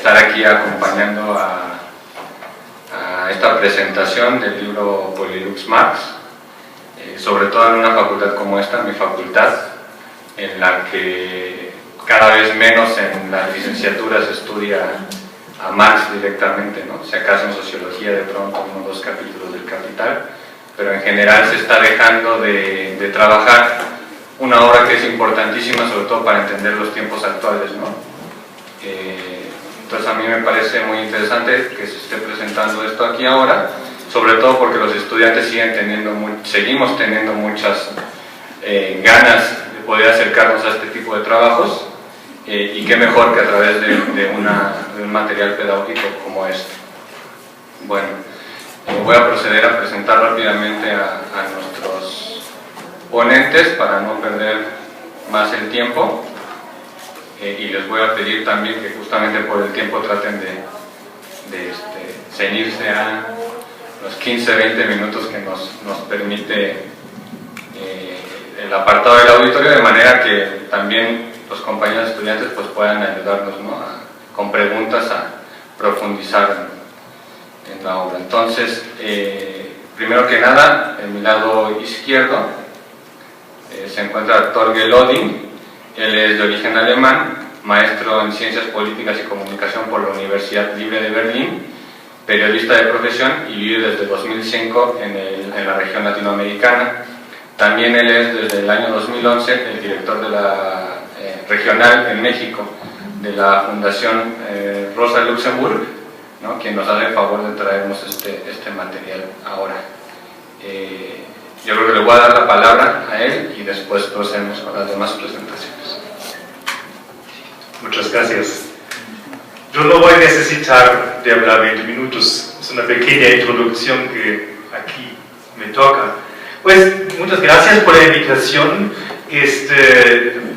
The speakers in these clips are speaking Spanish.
estar aquí acompañando a esta presentación del libro Polilux Marx, sobre todo en una facultad como esta, mi facultad, en la que cada vez menos en las licenciaturas se estudia a Marx directamente, ¿no? Si acaso en sociología de pronto 1 o 2 capítulos del Capital, pero en general se está dejando de trabajar una obra que es importantísima, sobre todo para entender los tiempos actuales, ¿no? Entonces a mí me parece muy interesante que se esté presentando esto aquí ahora, sobre todo porque los estudiantes seguimos teniendo muchas ganas de poder acercarnos a este tipo de trabajos, y qué mejor que a través de un material pedagógico como este. Bueno, voy a proceder a presentar rápidamente a nuestros ponentes para no perder más el tiempo, y les voy a pedir también que justamente por el tiempo traten de ceñirse a los 15-20 minutos que nos permite el apartado del auditorio, de manera que también los compañeros estudiantes pues puedan ayudarnos, ¿no? Con preguntas a profundizar en la obra. Entonces, primero que nada, en mi lado izquierdo se encuentra Torgel Odin. Él es de origen alemán, maestro en Ciencias Políticas y Comunicación por la Universidad Libre de Berlín, periodista de profesión y vive desde 2005 en la región latinoamericana. También él es desde el año 2011 el director de la regional en México de la Fundación Rosa Luxemburg, ¿no? Quien nos hace el favor de traernos este material ahora. Yo creo que le voy a dar la palabra a él y después procedemos con las demás presentaciones. Muchas gracias. Yo no voy a necesitar de hablar 20 minutos, es una pequeña introducción que aquí me toca. Pues muchas gracias por la invitación.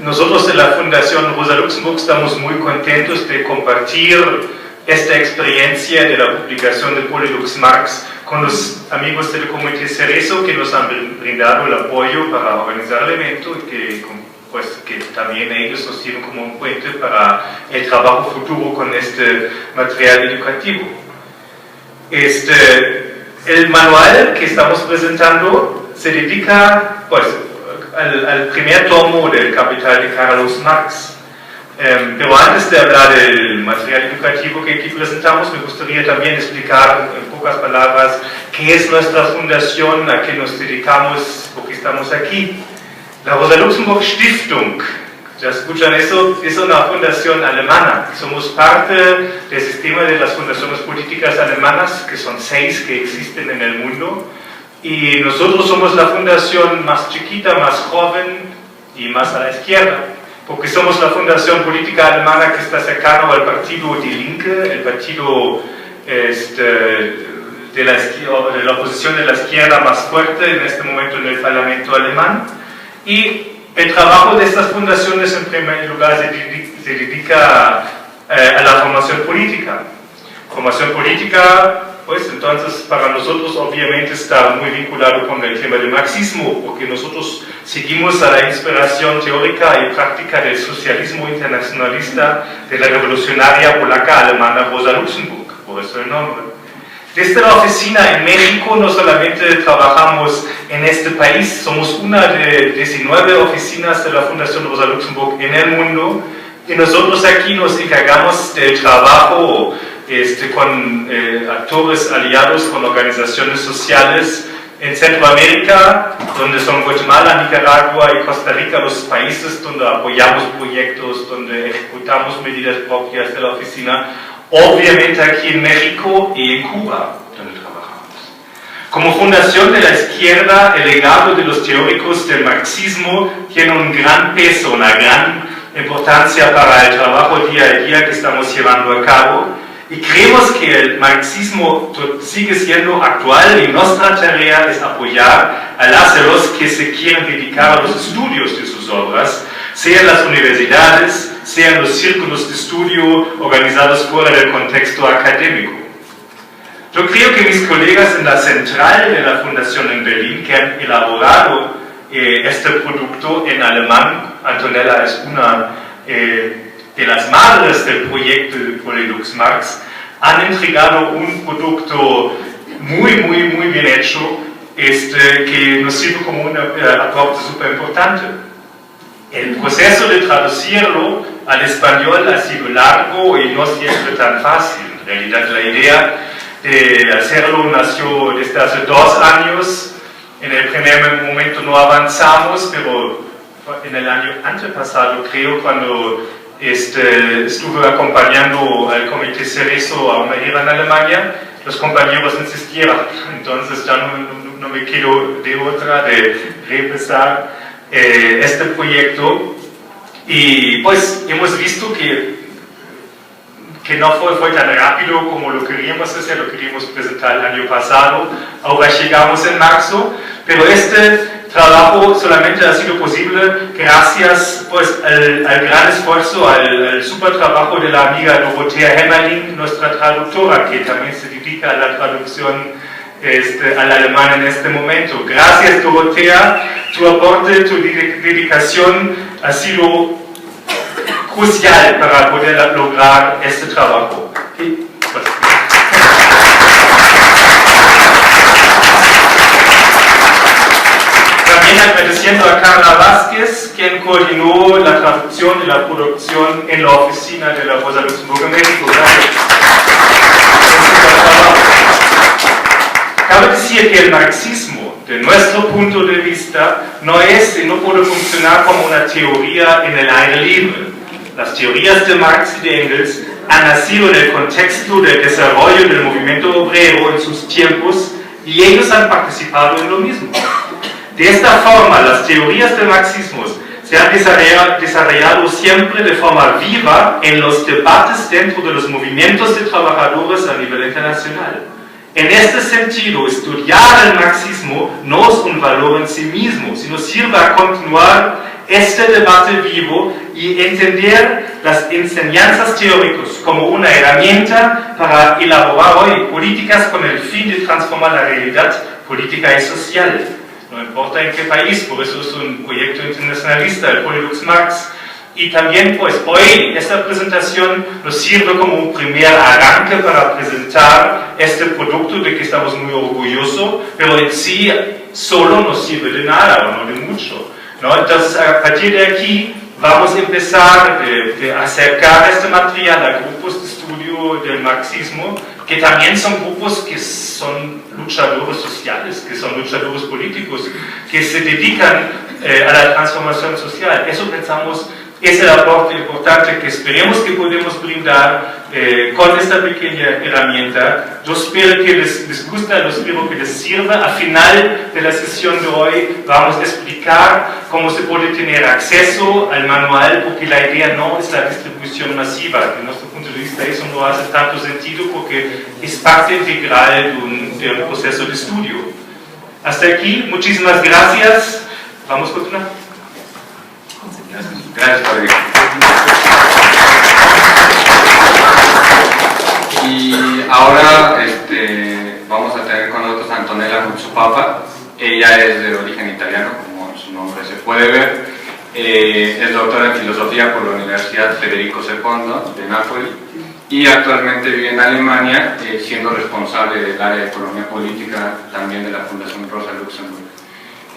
Nosotros en la Fundación Rosa Luxemburg estamos muy contentos de compartir esta experiencia de la publicación de Polilux Marx con los amigos del Comité Cerezo, que nos han brindado el apoyo para organizar el evento y que también ellos nos sirven como un puente para el trabajo futuro con este material educativo. El manual que estamos presentando se dedica pues, al primer tomo del Capital de Carlos Marx. Pero antes de hablar del material educativo que aquí presentamos, me gustaría también explicar en pocas palabras qué es nuestra fundación, a qué nos dedicamos, por qué estamos aquí. La Rosa Luxemburg Stiftung, ¿ya escuchan eso? Es una fundación alemana. Somos parte del sistema de las fundaciones políticas alemanas, que son 6 que existen en el mundo. Y nosotros somos la fundación más chiquita, más joven y más a la izquierda, porque somos la fundación política alemana que está cercano al partido Die Linke, el partido de la oposición de la izquierda más fuerte en este momento en el Parlamento alemán. Y el trabajo de estas fundaciones en primer lugar se dedica a la formación política. Formación política, pues entonces para nosotros obviamente está muy vinculado con el tema del marxismo, porque nosotros seguimos a la inspiración teórica y práctica del socialismo internacionalista de la revolucionaria polaca alemana Rosa Luxemburg, por eso el nombre. Desde la oficina en México no solamente trabajamos en este país, somos una de 19 oficinas de la Fundación Rosa Luxemburg en el mundo, y nosotros aquí nos encargamos del trabajo con actores aliados, con organizaciones sociales en Centroamérica, donde son Guatemala, Nicaragua y Costa Rica los países donde apoyamos proyectos, donde ejecutamos medidas propias de la oficina. Obviamente aquí en México y en Cuba, donde trabajamos. Como fundación de la izquierda, el legado de los teóricos del marxismo tiene un gran peso, una gran importancia para el trabajo día a día que estamos llevando a cabo. Y creemos que el marxismo sigue siendo actual y nuestra tarea es apoyar a las y los que se quieren dedicar a los estudios de sus obras, sean las universidades, sean los círculos de estudio organizados fuera del contexto académico. Yo creo que mis colegas en la central de la Fundación en Berlín, que han elaborado este producto en alemán, Antonella es una de de las madres del proyecto de Polylux Marx, han entregado un producto muy bien hecho, que nos sirve como un aporte súper importante. El proceso de traducirlo al español ha sido largo y no siempre tan fácil. En realidad la idea de hacerlo nació desde hace 2 años. En el primer momento no avanzamos, pero en el año antepasado, creo, cuando estuve acompañando al Comité Cerezo a una gira en Alemania, los compañeros insistieron, entonces ya no me quedo de otra de reempezar este proyecto, y pues hemos visto que no fue tan rápido como lo queríamos hacer, lo queríamos presentar el año pasado, ahora llegamos en marzo, pero este trabajo solamente ha sido posible gracias pues, al gran esfuerzo, al super trabajo de la amiga Dorothea Hemmerling, nuestra traductora, que también se dedica a la traducción al alemán en este momento. Gracias, Dorothea, tu aporte, tu dedicación ha sido crucial para poder lograr este trabajo. Y, pues, también agradeciendo a Carla Vázquez, quien coordinó la traducción y la producción en la oficina de la Rosa Luxemburgo en México. Gracias. Cabe decir que el marxismo, de nuestro punto de vista, no es y no puede funcionar como una teoría en el aire libre. Las teorías de Marx y de Engels han nacido en el contexto del desarrollo del movimiento obrero en sus tiempos y ellos han participado en lo mismo. De esta forma, las teorías del marxismo se han desarrollado siempre de forma viva en los debates dentro de los movimientos de trabajadores a nivel internacional. En este sentido, estudiar el marxismo no es un valor en sí mismo, sino sirve a continuar este debate vivo y entender las enseñanzas teóricas como una herramienta para elaborar hoy políticas con el fin de transformar la realidad política y social. No importa en qué país, por eso es un proyecto internacionalista, el Polylux Marx. Y también, pues, hoy esta presentación nos sirve como un primer arranque para presentar este producto de que estamos muy orgullosos, pero en sí solo nos sirve de nada o no de mucho, ¿no? Entonces, a partir de aquí vamos a empezar a acercar este material a grupos de estudio del marxismo, que también son grupos que son luchadores sociales, que son luchadores políticos, que se dedican a la transformación social. Eso pensamos es el aporte importante que esperemos que podemos brindar con esta pequeña herramienta. Yo espero que les guste, yo espero que les sirva. Al final de la sesión de hoy vamos a explicar cómo se puede tener acceso al manual, porque la idea no es la distribución masiva. Desde nuestro punto de vista eso no hace tanto sentido porque es parte integral de un proceso de estudio. Hasta aquí, muchísimas gracias. Vamos a continuar. Gracias, padre. Y ahora vamos a tener con nosotros a Antonella Muzzupapa. Ella es de origen italiano, como su nombre se puede ver. Es doctora en filosofía por la Universidad Federico II de Nápoles y actualmente vive en Alemania, siendo responsable del área de economía política también de la Fundación Rosa Luxemburg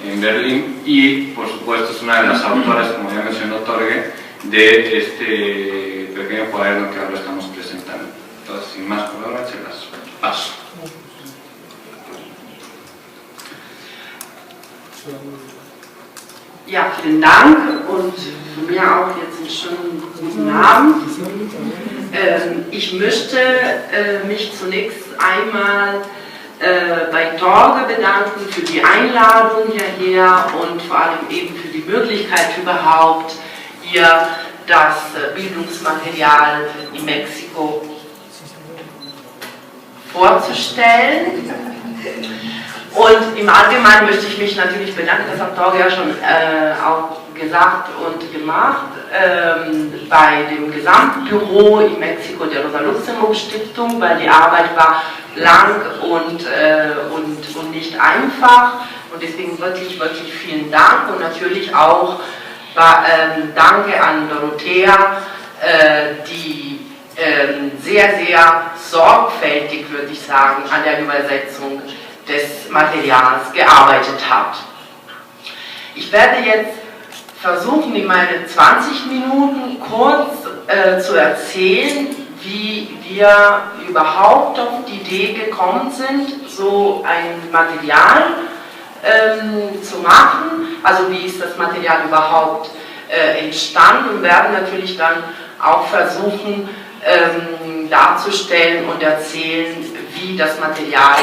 en Berlín, y por supuesto es una de las autoras, como ya mencionó Torge, de este pequeño cuaderno que ahora estamos presentando. Entonces, sin más palabras, se las paso. Ja, vielen Dank und von mir auch jetzt einen schönen guten Abend. Ich möchte mich zunächst einmal bei Torge bedanken für die Einladung hierher und vor allem eben für die Möglichkeit überhaupt, hier das Bildungsmaterial in Mexiko vorzustellen. Und im Allgemeinen möchte ich mich natürlich bedanken, das hat Torge ja schon auch gesagt und gemacht, bei dem Gesamtbüro in Mexiko der Rosa Luxemburg Stiftung, weil die Arbeit war lang und nicht einfach, und deswegen wirklich vielen Dank und natürlich auch danke an Dorothea die sehr, sehr sorgfältig, würde ich sagen, an der Übersetzung des Materials gearbeitet hat. Ich werde jetzt versuchen, in meinen 20 Minuten kurz zu erzählen, wie wir überhaupt auf die Idee gekommen sind, so ein Material zu machen. Also wie ist das Material überhaupt entstanden, und werden natürlich dann auch versuchen darzustellen und erzählen, wie das Material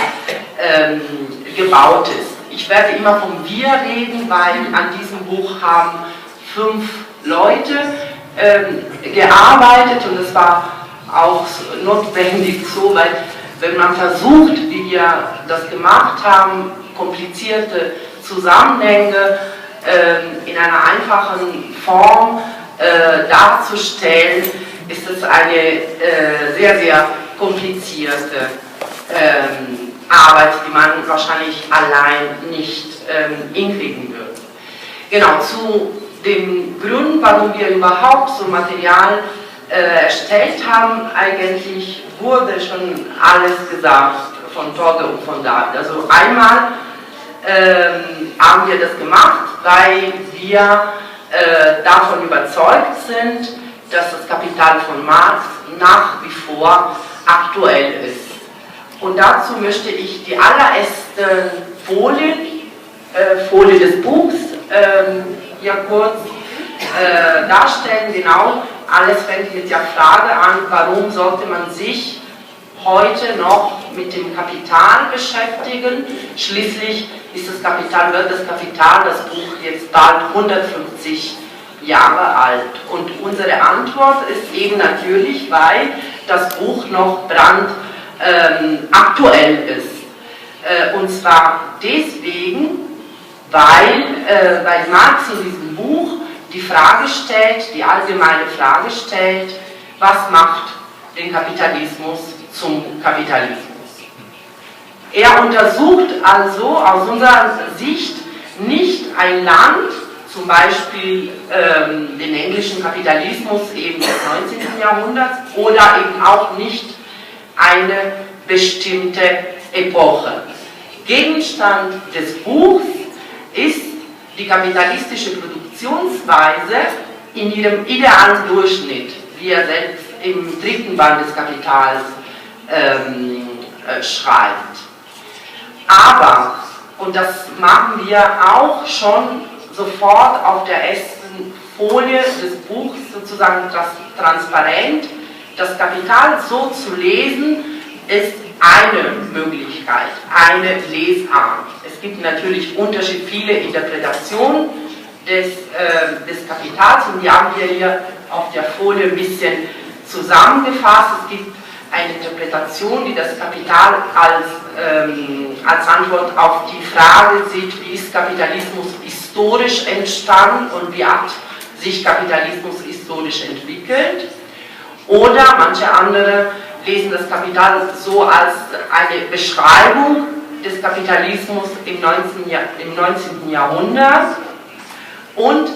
gebaut ist. Ich werde immer vom Wir reden, weil an diesem Buch haben 5 Leute gearbeitet, und es war auch notwendig so, weil wenn man versucht, wie wir das gemacht haben, komplizierte Zusammenhänge in einer einfachen Form darzustellen, ist es eine sehr, sehr komplizierte Arbeit, die man wahrscheinlich allein nicht hinkriegen wird. Genau, zu dem Grund, warum wir überhaupt so Material erstellt haben, eigentlich wurde schon alles gesagt von Torge und von David. Also einmal haben wir das gemacht, weil wir davon überzeugt sind, dass das Kapital von Marx nach wie vor aktuell ist. Und dazu möchte ich die allererste Folie des Buchs hier kurz darstellen. Genau, alles fängt mit der Frage an, warum sollte man sich heute noch mit dem Kapital beschäftigen? Schließlich wird das Kapital, das Buch, jetzt bald 150 Jahre alt. Und unsere Antwort ist eben natürlich, weil das Buch noch brandaktuell ist. Und zwar deswegen, weil Marx in diesem Buch die Frage stellt, die allgemeine Frage stellt, was macht den Kapitalismus zum Kapitalismus? Er untersucht also aus unserer Sicht nicht ein Land, zum Beispiel den englischen Kapitalismus eben des 19. Jahrhunderts, oder eben auch nicht eine bestimmte Epoche. Gegenstand des Buchs ist die kapitalistische Produktionsweise in ihrem idealen Durchschnitt, wie er selbst im 3. Band des Kapitals schreibt. Aber, und das machen wir auch schon sofort auf der ersten Folie des Buchs sozusagen transparent, das Kapital so zu lesen, ist eine Möglichkeit, eine Lesart. Es gibt natürlich viele Interpretationen des Kapitals, und die haben wir hier auf der Folie ein bisschen zusammengefasst. Es gibt eine Interpretation, die das Kapital als Antwort auf die Frage sieht, wie ist Kapitalismus historisch entstanden und wie hat sich Kapitalismus historisch entwickelt. Oder manche andere lesen das Kapital so als eine Beschreibung des Kapitalismus im 19. Jahrhundert. Und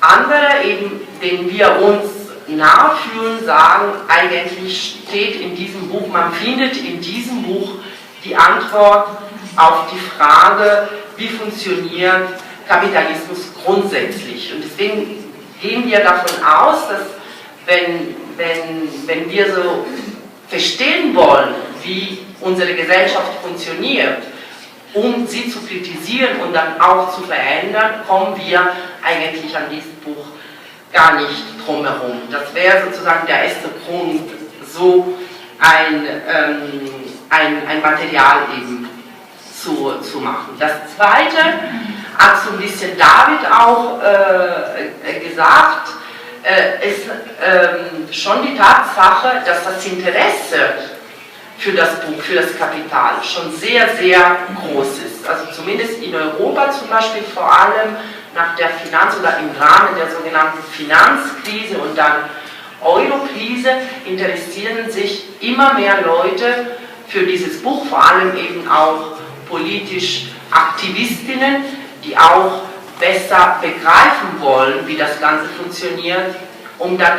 andere, eben, denen wir uns nachfühlen, sagen, eigentlich steht in diesem Buch, man findet in diesem Buch die Antwort auf die Frage, wie funktioniert Kapitalismus grundsätzlich. Und deswegen gehen wir davon aus, dass wenn wir so verstehen wollen, wie unsere Gesellschaft funktioniert, um sie zu kritisieren und dann auch zu verändern, kommen wir eigentlich an dieses Buch gar nicht drum herum. Das wäre sozusagen der erste Grund, so ein Material eben zu machen. Das zweite hat so ein bisschen David auch gesagt, ist schon die Tatsache, dass das Interesse für das Buch, für das Kapital schon sehr, sehr groß ist. Also zumindest in Europa zum Beispiel, vor allem nach der Finanz- oder im Rahmen der sogenannten Finanzkrise und dann Eurokrise interessieren sich immer mehr Leute für dieses Buch, vor allem eben auch politisch Aktivistinnen, die auch besser begreifen wollen, wie das Ganze funktioniert, um dann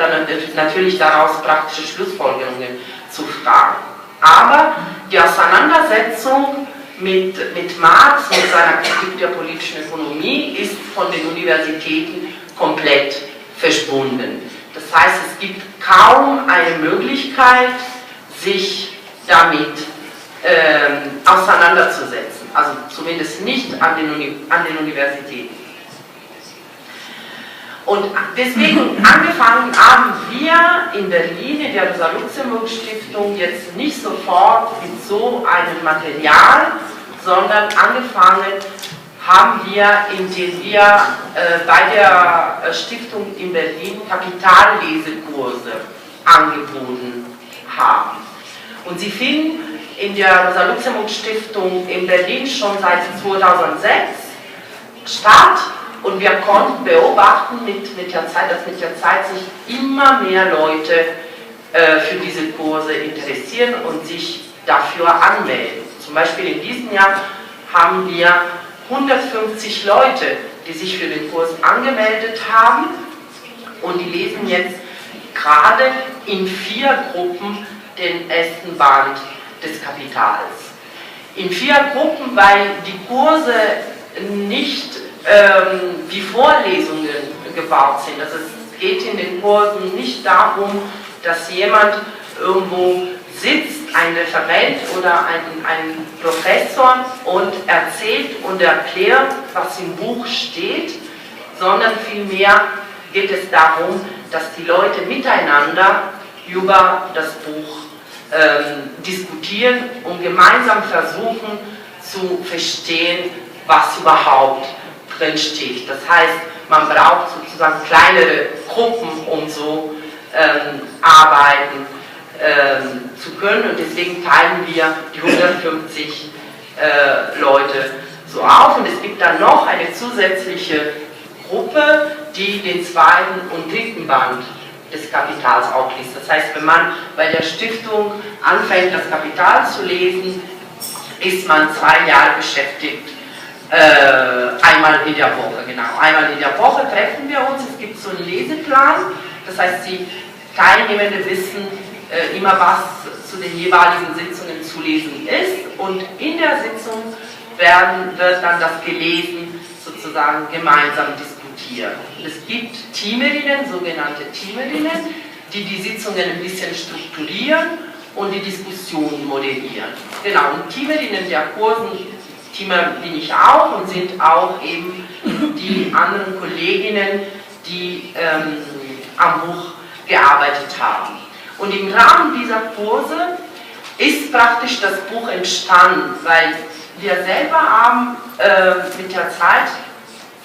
natürlich daraus praktische Schlussfolgerungen zu fragen. Aber die Auseinandersetzung mit Marx, mit seiner Kritik der politischen Ökonomie, ist von den Universitäten komplett verschwunden. Das heißt, es gibt kaum eine Möglichkeit, sich damit auseinanderzusetzen. Also zumindest nicht an den Universitäten. Und deswegen angefangen haben wir in Berlin, in der Rosa-Luxemburg-Stiftung, jetzt nicht sofort mit so einem Material, sondern angefangen haben wir, indem wir bei der Stiftung in Berlin Kapitallesekurse angeboten haben. Und sie finden in der Rosa-Luxemburg-Stiftung in Berlin schon seit 2006 statt. Und wir konnten beobachten mit der Zeit, dass mit der Zeit sich immer mehr Leute für diese Kurse interessieren und sich dafür anmelden. Zum Beispiel in diesem Jahr haben wir 150 Leute, die sich für den Kurs angemeldet haben, und die lesen jetzt gerade in 4 Gruppen den ersten Band des Kapitals. In 4 Gruppen, weil die Kurse nicht wie Vorlesungen gebaut sind. Also es geht in den Kursen nicht darum, dass jemand irgendwo sitzt, ein Referent oder ein Professor, und erzählt und erklärt, was im Buch steht, sondern vielmehr geht es darum, dass die Leute miteinander über das Buch diskutieren und gemeinsam versuchen zu verstehen, was überhaupt drin steht. Das heißt, man braucht sozusagen kleinere Gruppen, um so arbeiten zu können, und deswegen teilen wir die 150 Leute so auf, und es gibt dann noch eine zusätzliche Gruppe, die den 2. und 3. Band des Kapitals auch liest. Das heißt, wenn man bei der Stiftung anfängt, das Kapital zu lesen, ist man 2 Jahre beschäftigt. Einmal in der Woche, genau. Einmal in der Woche treffen wir uns, es gibt so einen Leseplan, das heißt, die Teilnehmenden wissen immer, was zu den jeweiligen Sitzungen zu lesen ist, und in der Sitzung wird dann das Gelesen sozusagen gemeinsam diskutiert. Und es gibt Teamerinnen, sogenannte Teamerinnen, die die Sitzungen ein bisschen strukturieren und die Diskussionen moderieren. Genau, und Teamerinnen der Kursen, Teamer bin ich auch, und sind auch eben die anderen Kolleginnen, die am Buch gearbeitet haben. Und im Rahmen dieser Kurse ist praktisch das Buch entstanden, weil wir selber haben mit der Zeit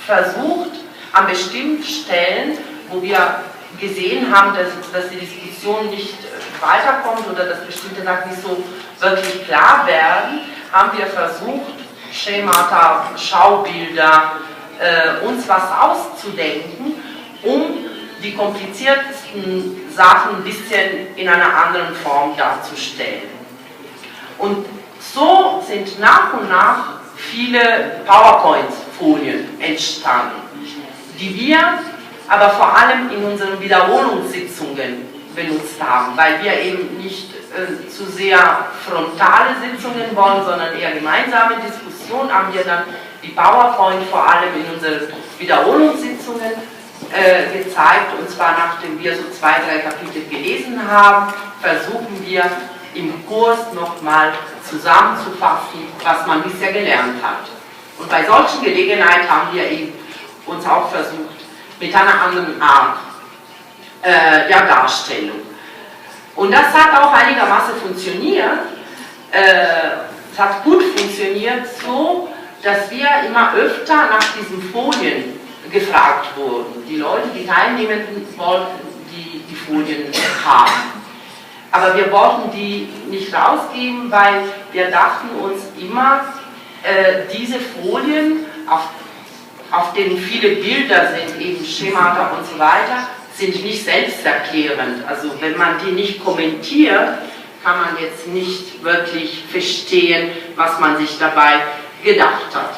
versucht, an bestimmten Stellen, wo wir gesehen haben, dass die Diskussion nicht weiterkommt oder dass bestimmte Sachen nicht so wirklich klar werden, haben wir versucht, Schemata, Schaubilder, uns was auszudenken, um die kompliziertesten Sachen ein bisschen in einer anderen Form darzustellen. Und so sind nach und nach viele PowerPoint-Folien entstanden, die wir aber vor allem in unseren Wiederholungssitzungen benutzt haben, weil wir eben nicht zu sehr frontale Sitzungen wollen, sondern eher gemeinsame Diskussionen, haben wir dann die PowerPoint vor allem in unseren Wiederholungssitzungen gezeigt, und zwar nachdem wir so 2, 3 Kapitel gelesen haben, versuchen wir im Kurs nochmal zusammenzufassen, was man bisher gelernt hat. Und bei solchen Gelegenheiten haben wir eben uns auch versucht, mit einer anderen Art der Darstellung. Und das hat auch einigermaßen funktioniert. Es hat gut funktioniert, so dass wir immer öfter nach diesen Folien gefragt wurden. Die Leute, die Teilnehmenden, wollten die Folien haben. Aber wir wollten die nicht rausgeben, weil wir dachten uns immer, diese Folien, auf denen viele Bilder sind, eben Schemata und so weiter, sind nicht selbsterklärend. Also wenn man die nicht kommentiert, kann man jetzt nicht wirklich verstehen, was man sich dabei gedacht hat.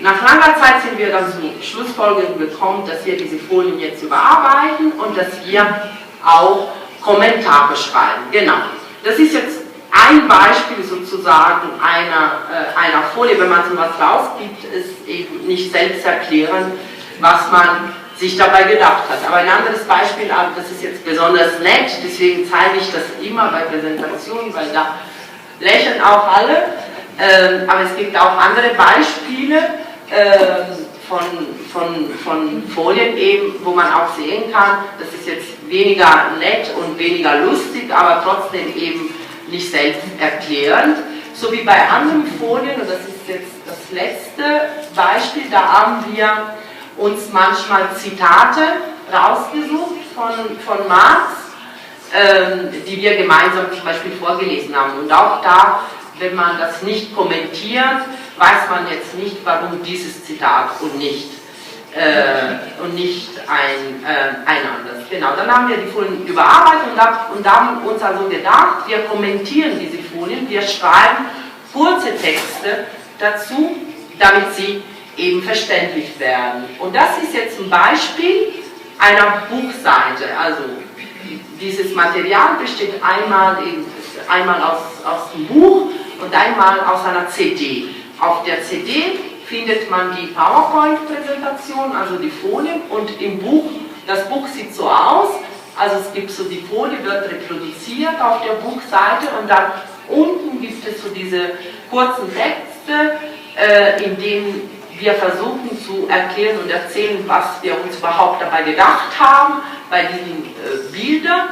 Nach langer Zeit sind wir dann zu Schlussfolgerungen gekommen, dass wir diese Folien jetzt überarbeiten und dass wir auch Kommentare schreiben. Genau. Das ist jetzt ein Beispiel sozusagen einer Folie, wenn man so was rausgibt, ist eben nicht selbsterklärend, was man sich dabei gedacht hat. Aber ein anderes Beispiel, das ist jetzt besonders nett, deswegen zeige ich das immer bei Präsentationen, weil da lächeln auch alle. Aber es gibt auch andere Beispiele von Folien eben, wo man auch sehen kann, das ist jetzt weniger nett und weniger lustig, aber trotzdem eben nicht selbsterklärend. So wie bei anderen Folien, und das ist jetzt das letzte Beispiel, da haben wir uns manchmal Zitate rausgesucht von Marx, die wir gemeinsam zum Beispiel vorgelesen haben. Und auch da, wenn man das nicht kommentiert, weiß man jetzt nicht, warum dieses Zitat und nicht ein anderes. Genau, dann haben wir die Folien überarbeitet und haben uns also gedacht, wir kommentieren diese Folien, wir schreiben kurze Texte dazu, damit sie eben verständlich werden. Und das ist jetzt ein Beispiel einer Buchseite. Also dieses Material besteht einmal aus dem Buch und einmal aus einer CD. Auf der CD findet man die PowerPoint-Präsentation, also die Folien, und im Buch, das Buch sieht so aus, also es gibt so, die Folie wird reproduziert auf der Buchseite und dann unten gibt es so diese kurzen Texte, in denen wir versuchen zu erklären und erzählen, was wir uns überhaupt dabei gedacht haben, bei diesen Bildern.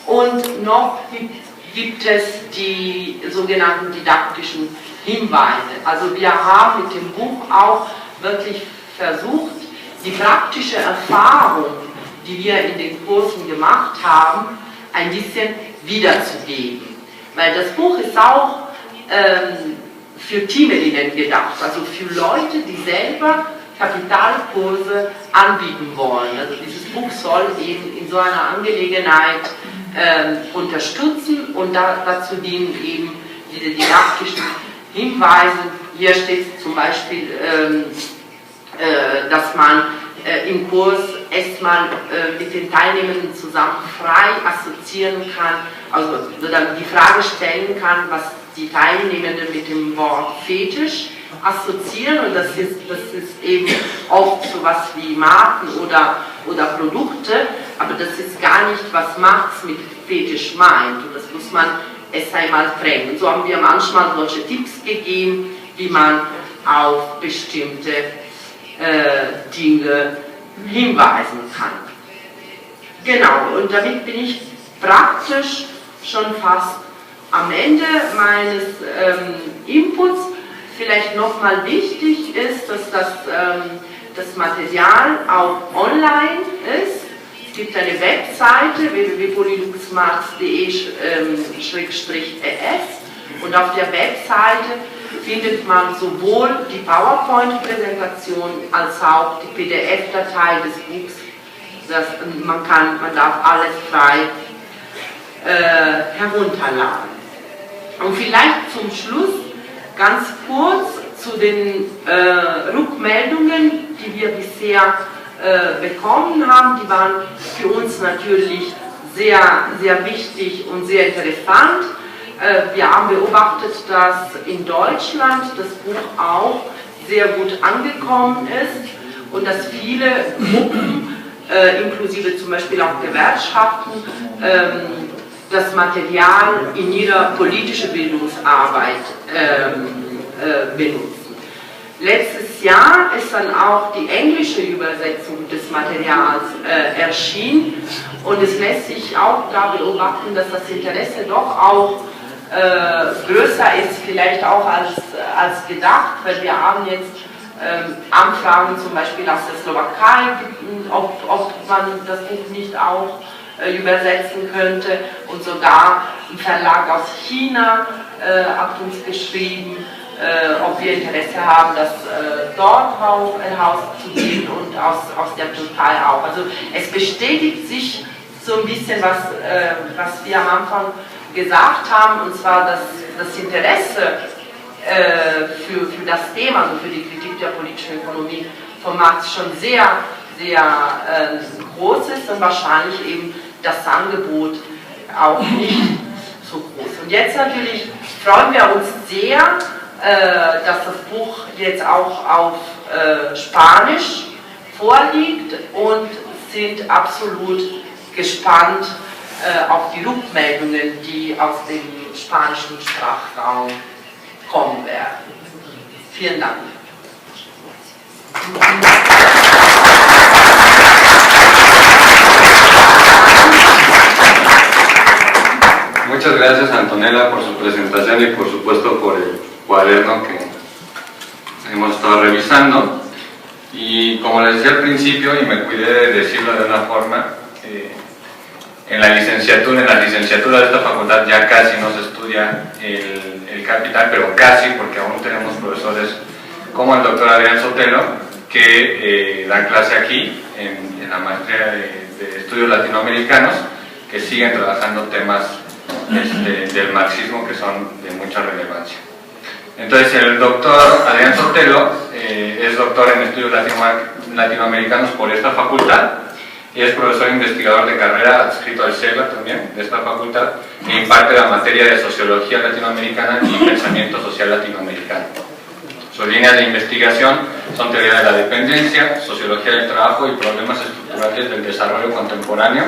Und noch gibt es die sogenannten didaktischen Hinweise. Also wir haben mit dem Buch auch wirklich versucht, die praktische Erfahrung, die wir in den Kursen gemacht haben, ein bisschen wiederzugeben. Weil das Buch ist auch für Teamerinnen gedacht, also für Leute, die selber Kapitalkurse anbieten wollen. Also dieses Buch soll eben in so einer Angelegenheit unterstützen und dazu dienen eben diese didaktischen Hinweise. Hier steht zum Beispiel, dass man im Kurs erstmal mit den Teilnehmenden zusammen frei assoziieren kann, also dann die Frage stellen kann, was die Teilnehmenden mit dem Wort Fetisch assoziieren, und das ist eben oft so was wie Marken oder Produkte, aber das ist gar nicht, was Marx mit Fetisch meint, und das muss man erst einmal trennen. Und so haben wir manchmal solche Tipps gegeben, wie man auf bestimmte Dinge hinweisen kann. Genau, und damit bin ich praktisch schon fast am Ende meines Inputs. Vielleicht nochmal wichtig ist, dass das Material auch online ist. Es gibt eine Webseite www.polyluxmarx.de/es und auf der Webseite findet man sowohl die PowerPoint-Präsentation als auch die PDF-Datei des Buchs. Man darf alles frei herunterladen. Und vielleicht zum Schluss ganz kurz zu den Rückmeldungen, die wir bisher bekommen haben. Die waren für uns natürlich sehr, sehr wichtig und sehr interessant. Wir haben beobachtet, dass in Deutschland das Buch auch sehr gut angekommen ist und dass viele Gruppen, inklusive zum Beispiel auch Gewerkschaften, das Material in ihrer politischen Bildungsarbeit benutzen. Letztes Jahr ist dann auch die englische Übersetzung des Materials erschienen und es lässt sich auch da beobachten, dass das Interesse doch auch größer ist, vielleicht auch als gedacht, weil wir haben jetzt Anfragen zum Beispiel aus der Slowakei, ob man das Buch nicht auch übersetzen könnte, und sogar ein Verlag aus China hat uns geschrieben, ob wir Interesse haben, das dort herauszugeben und aus der Türkei auch. Also es bestätigt sich so ein bisschen, was wir am Anfang gesagt haben, und zwar, dass das Interesse für das Thema, also für die Kritik der politischen Ökonomie von Marx schon sehr, sehr groß ist und wahrscheinlich eben das Angebot auch nicht so groß. Und jetzt natürlich freuen wir uns sehr, dass das Buch jetzt auch auf Spanisch vorliegt und sind absolut gespannt auf die Rückmeldungen, die aus dem spanischen Sprachraum kommen werden. Vielen Dank. Muchas gracias, Antonella, por su presentación y por supuesto por el cuaderno que hemos estado revisando. Y como les decía al principio, y me cuidé de decirlo de una forma, en la licenciatura de esta facultad ya casi no se estudia el capital, pero casi, porque aún tenemos profesores como el doctor Adrián Sotelo, que dan clase aquí en la maestría de estudios latinoamericanos, que siguen trabajando temas del marxismo que son de mucha relevancia. Entonces el doctor Adrián Sotelo es doctor en estudios latinoamericanos por esta facultad y es profesor investigador de carrera adscrito al CELA también de esta facultad e imparte la materia de sociología latinoamericana y pensamiento social latinoamericano. Sus líneas de investigación son teoría de la dependencia, sociología del trabajo y problemas estructurales del desarrollo contemporáneo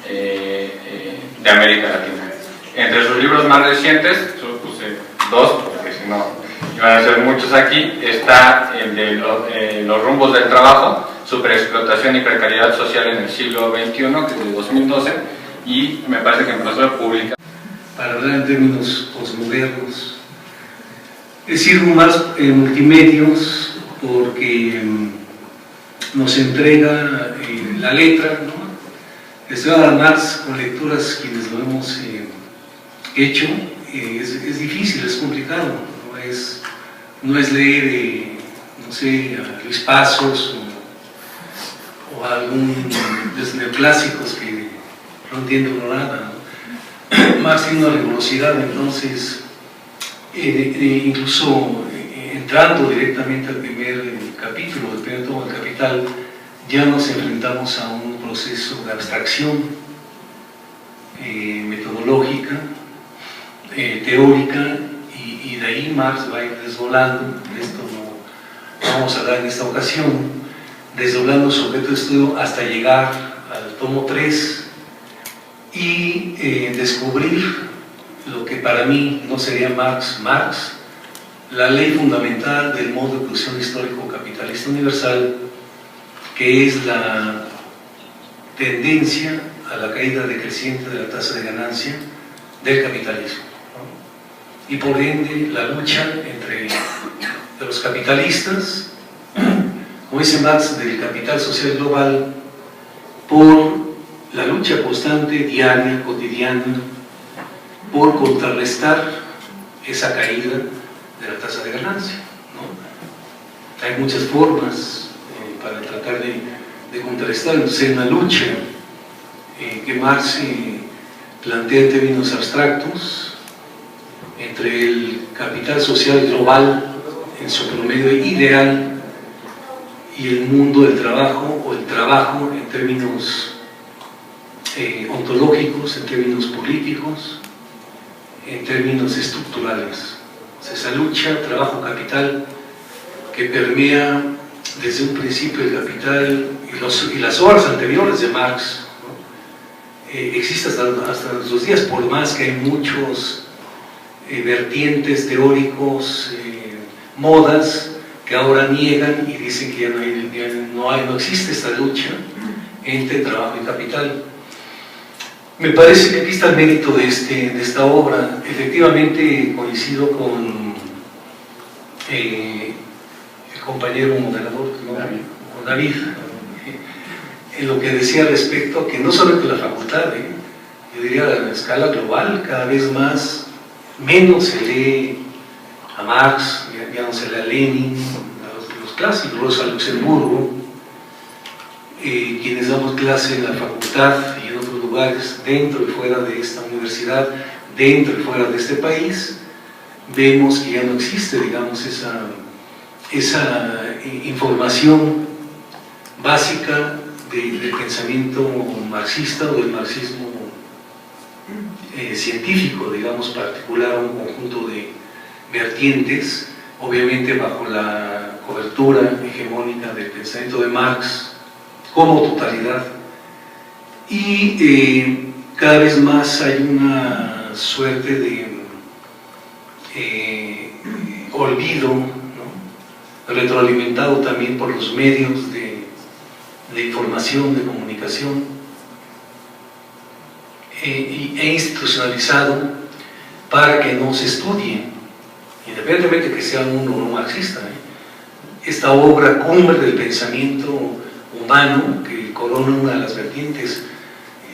de América Latina. Entre sus libros más recientes, solo puse dos porque si no iban a ser muchos aquí, está el de Los rumbos del trabajo, superexplotación y precariedad social en el siglo XXI, que es de 2012, y me parece que empezó a publicar. Para hablar en términos posmodernos, es decir, más multimedios, porque nos entrega la letra, ¿no? Estudiar a Marx con lecturas quienes lo hemos hecho, es difícil, es complicado, no es leer, no sé, a Luis Pasos o a algún de los neoclásicos que no entiende uno nada, ¿no? Marx tiene una rigurosidad, entonces, incluso entrando directamente al primer capítulo, del primer tomo del Capital, ya nos enfrentamos a un proceso de abstracción metodológica, teórica, y de ahí Marx va a ir desdoblando, esto no vamos a hablar en esta ocasión, desdoblando su objeto de estudio hasta llegar al tomo 3 y descubrir lo que para mí no sería Marx, la ley fundamental del modo de producción histórico capitalista universal, que es la tendencia a la caída decreciente de la tasa de ganancia del capitalismo, ¿no? Y por ende la lucha entre los capitalistas, como dice Marx, del capital social global, por la lucha constante, diaria, cotidiana, por contrarrestar esa caída de la tasa de ganancia, ¿no? Hay muchas formas para tratar de contrarrestar, entonces hay una lucha que Marx plantea en términos abstractos entre el capital social global en su promedio ideal y el mundo del trabajo, o el trabajo en términos ontológicos, en términos políticos, en términos estructurales. Esa lucha trabajo-capital que permea desde un principio el Capital y las obras anteriores de Marx, ¿no? Existe hasta nuestros días, por más que hay muchos vertientes teóricos, modas que ahora niegan y dicen que no existe esta lucha entre trabajo y capital. Me parece que aquí está el mérito de esta obra. Efectivamente coincido con el compañero moderador, ¿no? Con David, en lo que decía respecto a que no solamente la facultad, yo diría a la escala global, cada vez menos se lee a Marx, ya no se lee a Lenin, a los clásicos, Rosa Luxemburgo, quienes damos clase en la facultad y en otros lugares, dentro y fuera de esta universidad, dentro y fuera de este país, vemos que ya no existe, digamos, esa información básica del pensamiento marxista o del marxismo científico, digamos, particular a un conjunto de vertientes, obviamente bajo la cobertura hegemónica del pensamiento de Marx como totalidad. Y cada vez más hay una suerte de olvido, ¿no?, retroalimentado también por los medios de información, de comunicación, e institucionalizado para que no se estudie, independientemente que sea uno o no marxista, esta obra cumbre del pensamiento humano que corona una de las vertientes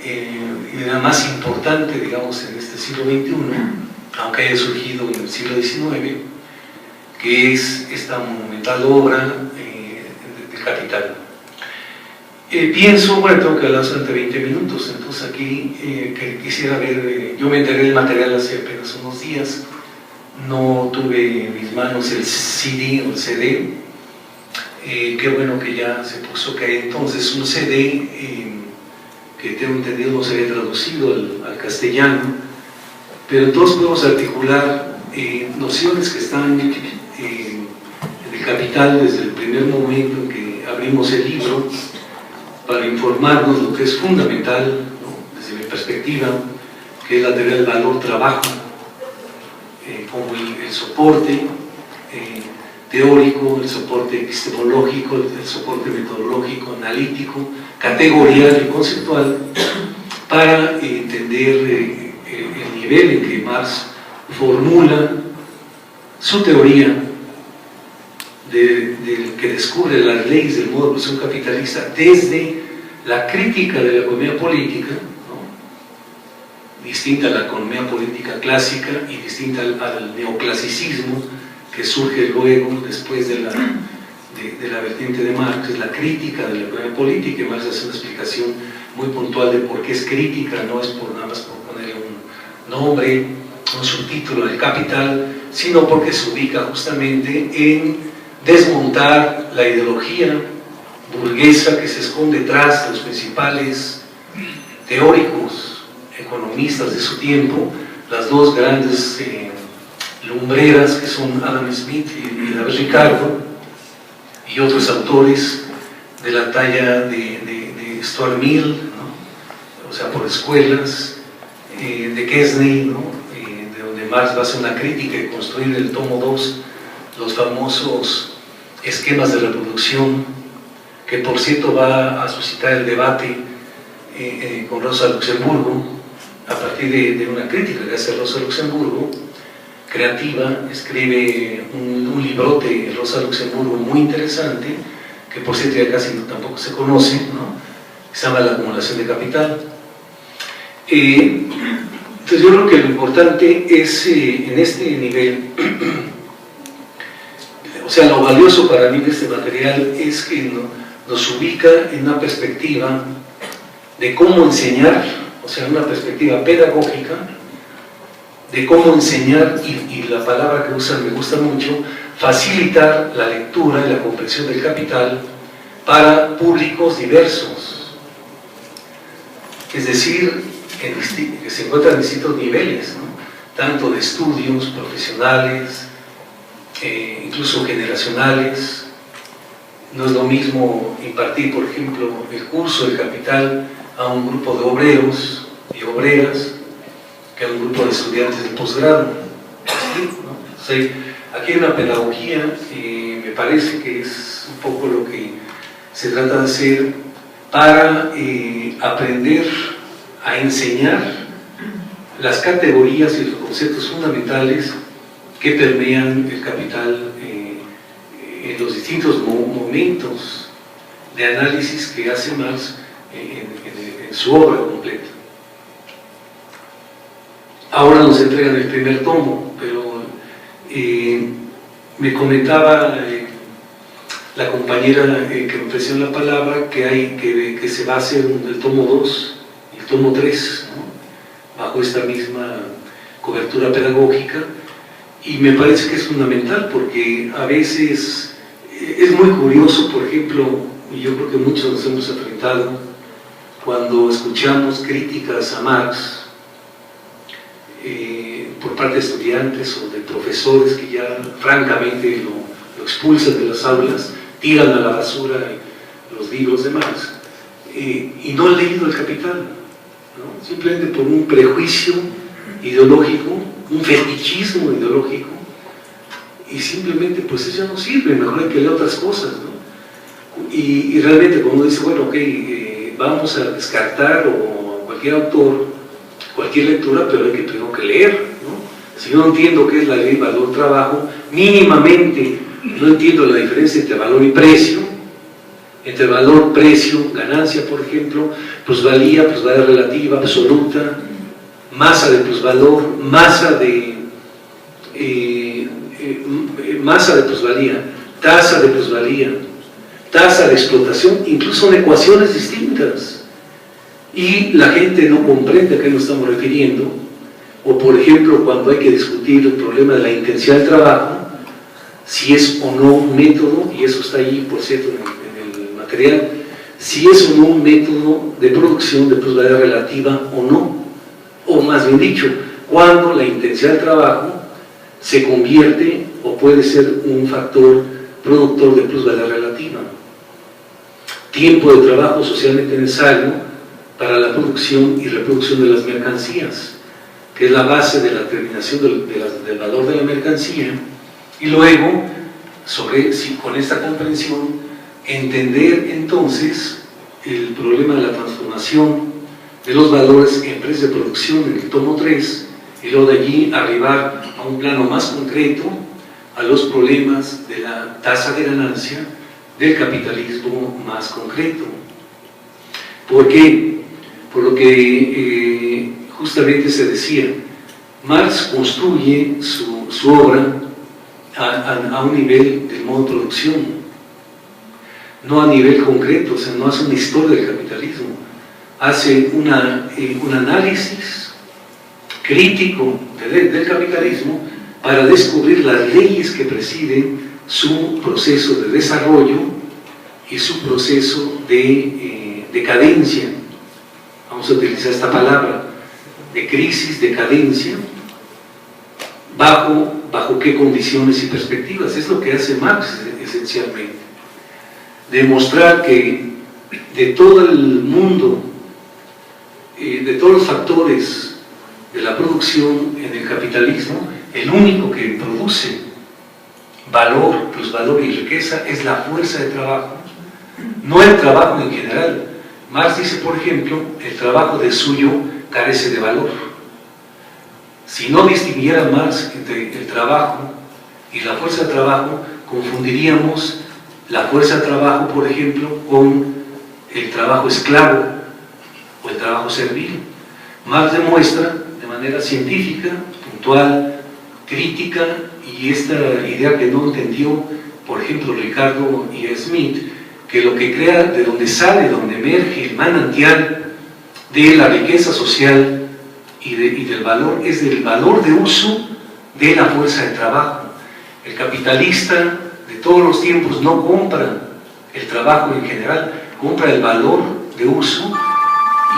y la más importante, digamos, en este siglo XXI, aunque haya surgido en el siglo XIX, que es esta monumental obra del Capital. Pienso, bueno, tengo que hablar durante 20 minutos, entonces aquí que quisiera ver, yo me enteré del material hace apenas unos días, no tuve en mis manos el CD o el CD, qué bueno que ya se puso que hay entonces un CD que tengo entendido no se había traducido al castellano, pero entonces podemos articular nociones que están en el Capital desde el primer momento en que abrimos el libro, para informarnos lo que es fundamental, ¿no?, desde mi perspectiva, que es la teoría del valor-trabajo, como el soporte teórico, el soporte epistemológico, el soporte metodológico, analítico, categorial y conceptual, para entender el nivel en que Marx formula su teoría del que descubre las leyes del modo de producción capitalista desde la crítica de la economía política, ¿no?, distinta a la economía política clásica y distinta al neoclasicismo que surge luego después de la vertiente de Marx, es la crítica de la economía política, y Marx hace una explicación muy puntual de por qué es crítica, no es nada más por ponerle un nombre, un subtítulo del Capital, sino porque se ubica justamente en desmontar la ideología burguesa que se esconde detrás de los principales teóricos economistas de su tiempo, las dos grandes lumbreras que son Adam Smith y David Ricardo, y otros autores de la talla de Stuart Mill, ¿no?, o sea, por escuelas, de Quesney, ¿no?, de donde Marx va a hacer una crítica y construir el tomo 2 los famosos esquemas de reproducción, que por cierto va a suscitar el debate con Rosa Luxemburgo, a partir de una crítica que hace Rosa Luxemburgo, creativa, escribe un librote, Rosa Luxemburgo, muy interesante, que por cierto ya casi tampoco se conoce, ¿no?, que se llama La acumulación de capital. Entonces yo creo que lo importante es en este nivel, o sea, lo valioso para mí de este material es que nos ubica en una perspectiva de cómo enseñar, o sea, una perspectiva pedagógica, de cómo enseñar, y la palabra que usan me gusta mucho, facilitar la lectura y la comprensión del Capital para públicos diversos, es decir, que se encuentran en distintos niveles, ¿no?, tanto de estudios profesionales, incluso generacionales. No es lo mismo impartir, por ejemplo, el curso del Capital a un grupo de obreros y obreras que a un grupo de estudiantes de posgrado, ¿no? O sea, aquí hay una pedagogía que me parece que es un poco lo que se trata de hacer para aprender a enseñar las categorías y los conceptos fundamentales que permean el Capital en los distintos momentos de análisis que hace Marx en su obra completa. Ahora nos entregan el primer tomo, pero me comentaba la compañera que me ofreció la palabra que se va a hacer el tomo 2 y el tomo 3, ¿no?, bajo esta misma cobertura pedagógica, Y me parece que es fundamental porque a veces es muy curioso, por ejemplo, y yo creo que muchos nos hemos enfrentado cuando escuchamos críticas a Marx por parte de estudiantes o de profesores que ya francamente lo expulsan de las aulas, tiran a la basura los libros de Marx y no han leído El Capital, ¿no? Simplemente por un prejuicio ideológico, un fetichismo ideológico, y simplemente pues eso ya no sirve, mejor hay que leer otras cosas, ¿no? Y realmente cuando uno dice, bueno, ok, vamos a descartar o cualquier autor, cualquier lectura, pero hay que primero que leer, ¿no? Si yo no entiendo qué es la ley valor-trabajo, mínimamente no entiendo la diferencia entre valor y precio, entre valor, precio, ganancia, por ejemplo, plusvalía, plusvalía relativa, absoluta, masa de plusvalor, masa de plusvalía, tasa de explotación, incluso son ecuaciones distintas. Y la gente no comprende a qué nos estamos refiriendo. O por ejemplo, cuando hay que discutir el problema de la intensidad del trabajo, si es o no un método, y eso está ahí, por cierto, en el material, si es o no un método de producción de plusvalía relativa o no, o más bien dicho, cuando la intensidad del trabajo se convierte o puede ser un factor productor de plusvalía relativa. Tiempo de trabajo socialmente necesario para la producción y reproducción de las mercancías, que es la base de la determinación del valor de la mercancía, y luego, con esta comprensión, entender entonces el problema de la transformación de los valores en precios de producción en el tomo 3, y luego de allí arribar a un plano más concreto a los problemas de la tasa de ganancia del capitalismo más concreto. ¿Por qué? Por lo que justamente se decía, Marx construye su obra a un nivel del modo de producción, no a nivel concreto, o sea, no hace una historia del capitalismo, hace un análisis crítico del capitalismo para descubrir las leyes que presiden su proceso de desarrollo y su proceso de decadencia. Vamos a utilizar esta palabra, de crisis, decadencia, bajo qué condiciones y perspectivas. Es lo que hace Marx esencialmente. Demostrar que de todo el mundo, de todos los factores de la producción en el capitalismo, el único que produce valor, plusvalor y riqueza es la fuerza de trabajo, no el trabajo en general. Marx dice, por ejemplo, el trabajo de suyo carece de valor. Si no distinguiera Marx entre el trabajo y la fuerza de trabajo, confundiríamos la fuerza de trabajo, por ejemplo, con el trabajo esclavo o el trabajo servil. Marx demuestra de manera científica, puntual, crítica, y esta idea que no entendió, por ejemplo, Ricardo y Smith, que lo que crea, de donde sale, donde emerge el manantial de la riqueza social y del valor, es del valor de uso de la fuerza de trabajo. El capitalista de todos los tiempos no compra el trabajo en general, compra el valor de uso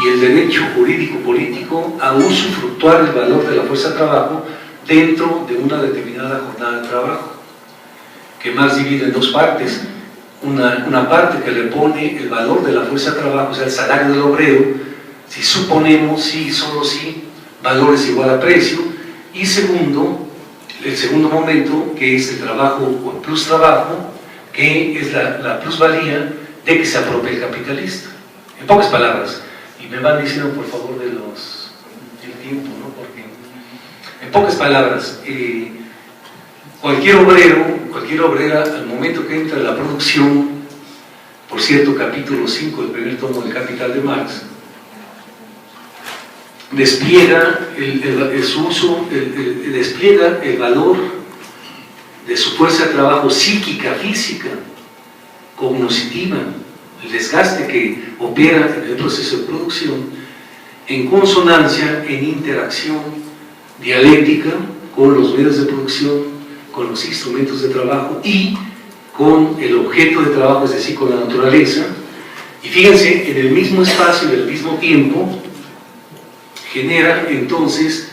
y el derecho jurídico-político a usufructuar el valor de la fuerza de trabajo dentro de una determinada jornada de trabajo, que Marx divide en dos partes. Una parte que le pone el valor de la fuerza de trabajo, o sea, el salario del obrero, si suponemos, sí, solo sí, valor es igual a precio, y el segundo momento, que es el trabajo o el plus trabajo, que es la plusvalía de que se apropie el capitalista. En pocas palabras, y me van diciendo por favor del tiempo, ¿no? Porque en pocas palabras, cualquier obrero, cualquier obrera, al momento que entra en la producción, por cierto, capítulo 5 del primer tomo del Capital de Marx, despliega despliega el valor de su fuerza de trabajo psíquica, física, cognitiva, el desgaste que opera en el proceso de producción, en consonancia, en interacción dialéctica con los medios de producción, con los instrumentos de trabajo y con el objeto de trabajo, es decir, con la naturaleza. Y fíjense, en el mismo espacio y en el mismo tiempo genera entonces,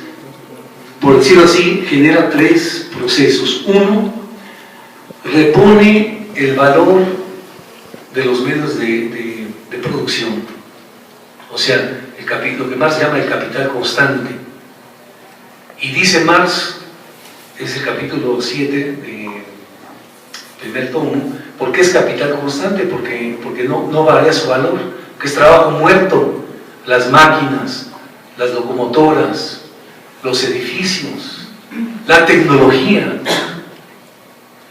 por decirlo así, genera tres procesos. Uno, repone el valor de los medios de producción, o sea, lo que Marx llama el capital constante. Y dice Marx, es el capítulo 7 de primer tomo, ¿por qué es capital constante? Porque no varía su valor, que es trabajo muerto, las máquinas, las locomotoras, los edificios, la tecnología,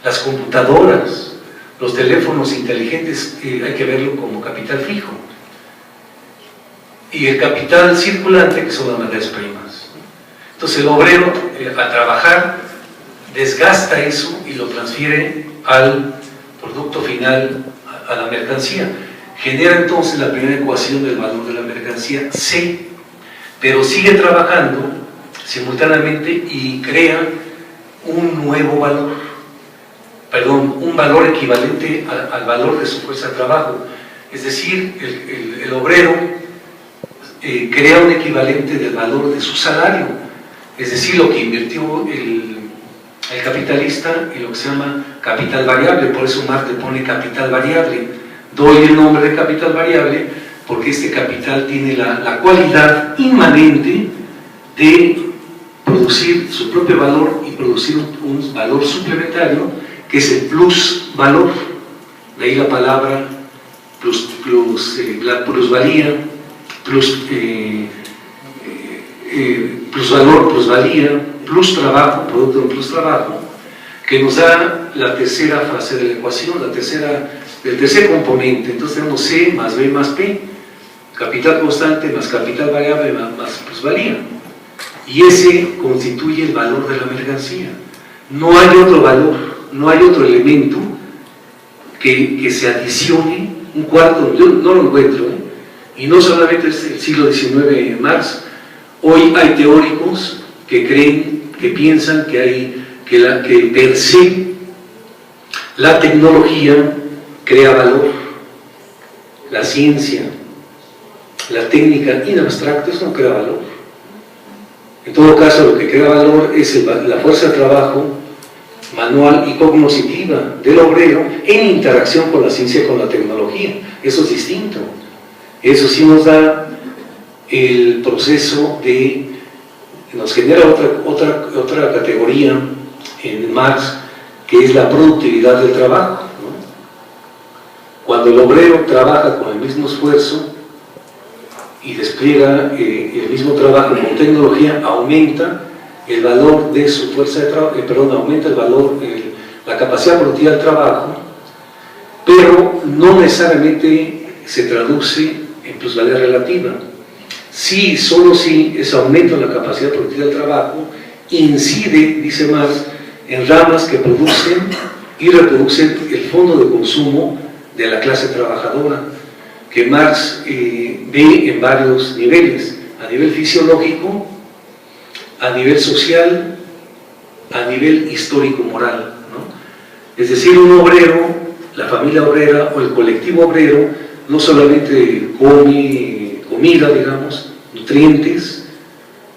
las computadoras, los teléfonos inteligentes, hay que verlo como capital fijo. Y el capital circulante, que son las materias primas. Entonces el obrero, al trabajar, desgasta eso y lo transfiere al producto final, a la mercancía. Genera entonces la primera ecuación del valor de la mercancía, C, pero sigue trabajando simultáneamente y crea un nuevo valor, un valor equivalente al valor de su fuerza de trabajo. Es decir, el obrero crea un equivalente del valor de su salario, es decir, lo que invirtió el capitalista y lo que se llama capital variable. Por eso Marx le pone capital variable. Doy el nombre de capital variable porque este capital tiene la cualidad inmanente de producir su propio valor y producir un valor suplementario, que es el plus valor. De ahí la palabra la plusvalía, plus valor, plusvalía, plus trabajo, producto de un plus trabajo, que nos da la tercera fase de la ecuación, el tercer componente. Entonces tenemos C más B más P, capital constante más capital variable más plusvalía, y ese constituye el valor de la mercancía. No hay otro valor, no hay otro elemento que se adicione. Un cuarto, yo no lo encuentro, y no solamente es el siglo XIX Marx. Hoy hay teóricos que creen, que piensan que per se la tecnología crea valor, la ciencia, la técnica en abstracto, eso no crea valor. En todo caso, lo que crea valor es la fuerza de trabajo manual y cognoscitiva del obrero en interacción con la ciencia y con la tecnología. Eso es distinto. Eso sí nos da el proceso nos genera otra categoría en Marx, que es la productividad del trabajo, ¿no? Cuando el obrero trabaja con el mismo esfuerzo y despliega el mismo trabajo con tecnología, aumenta el valor de su fuerza de trabajo, aumenta el valor, la capacidad productiva del trabajo, pero no necesariamente se traduce en plusvalía relativa. Sí, solo si ese aumento en la capacidad productiva del trabajo incide, dice Marx, en ramas que producen y reproducen el fondo de consumo de la clase trabajadora, que Marx ve en varios niveles: a nivel fisiológico, a nivel social, a nivel histórico-moral, ¿no? Es decir, un obrero, la familia obrera o el colectivo obrero no solamente come comida, digamos, nutrientes,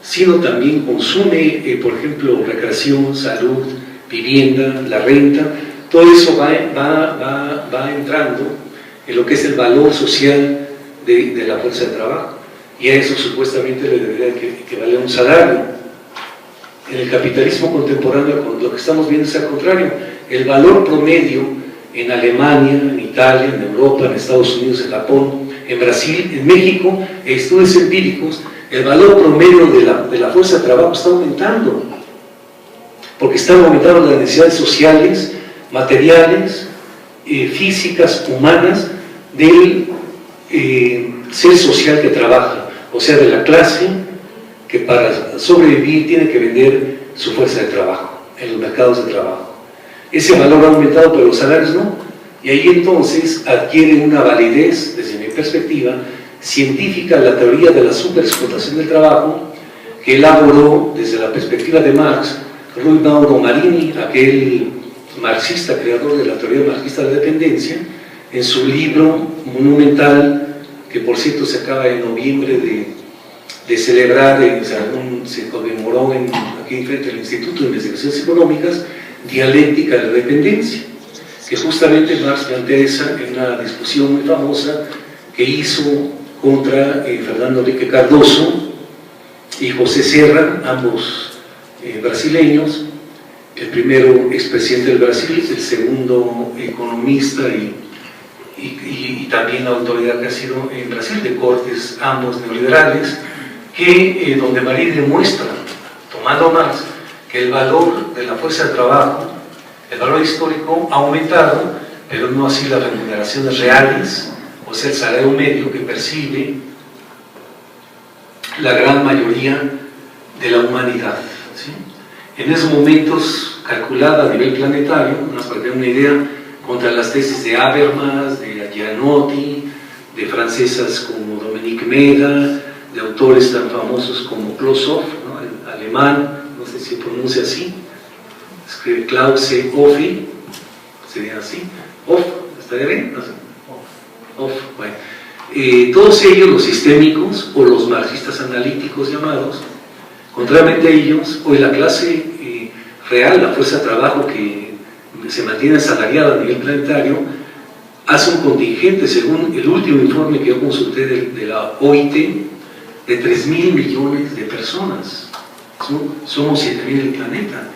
sino también consume, por ejemplo, recreación, salud, vivienda, la renta. Todo eso va entrando en lo que es el valor social de la fuerza de trabajo, y a eso supuestamente le debería equivaler un salario. En el capitalismo contemporáneo, lo que estamos viendo es al contrario. El valor promedio en Alemania, en Italia, en Europa, en Estados Unidos, en Japón, en Brasil, en México, estudios empíricos, el valor promedio de la fuerza de trabajo está aumentando, porque están aumentando las necesidades sociales, materiales, físicas, humanas, del ser social que trabaja, o sea, de la clase que para sobrevivir tiene que vender su fuerza de trabajo en los mercados de trabajo. Ese valor ha aumentado, pero los salarios no, y ahí entonces adquiere una validez, desde mi perspectiva científica, la teoría de la superexplotación del trabajo, que elaboró desde la perspectiva de Marx Rui Mauro Marini, aquel marxista, creador de la teoría marxista de la dependencia, en su libro monumental, que por cierto se acaba en noviembre de celebrar, se conmemoró aquí frente al Instituto de Investigaciones Económicas, Dialéctica de la Dependencia, que justamente Marx plantea esa en una discusión muy famosa que hizo contra Fernando Henrique Cardoso y José Serra, ambos brasileños, el primero expresidente del Brasil, el segundo economista y también la autoridad que ha sido en Brasil, de cortes ambos neoliberales, donde Marini demuestra, tomando Marx, que el valor de la fuerza de trabajo, el valor histórico ha aumentado, pero no así las remuneraciones reales, o sea, el salario medio que percibe la gran mayoría de la humanidad, ¿sí? En esos momentos, calculada a nivel planetario, más para tener una idea, contra las tesis de Habermas, de Gianotti, de francesas como Dominique Meda, de autores tan famosos como Klossow, ¿no? El alemán, no sé si pronuncia así, escribe Klause Offi, sería así, Off, ¿estaría bien? No sé. Off, bueno. Todos ellos, los sistémicos o los marxistas analíticos llamados, contrariamente a ellos, hoy la clase real, la fuerza de trabajo que se mantiene asalariada a nivel planetario, hace un contingente, según el último informe que yo consulté de la OIT, de 3.000 millones de personas. Somos 7.000 del planeta.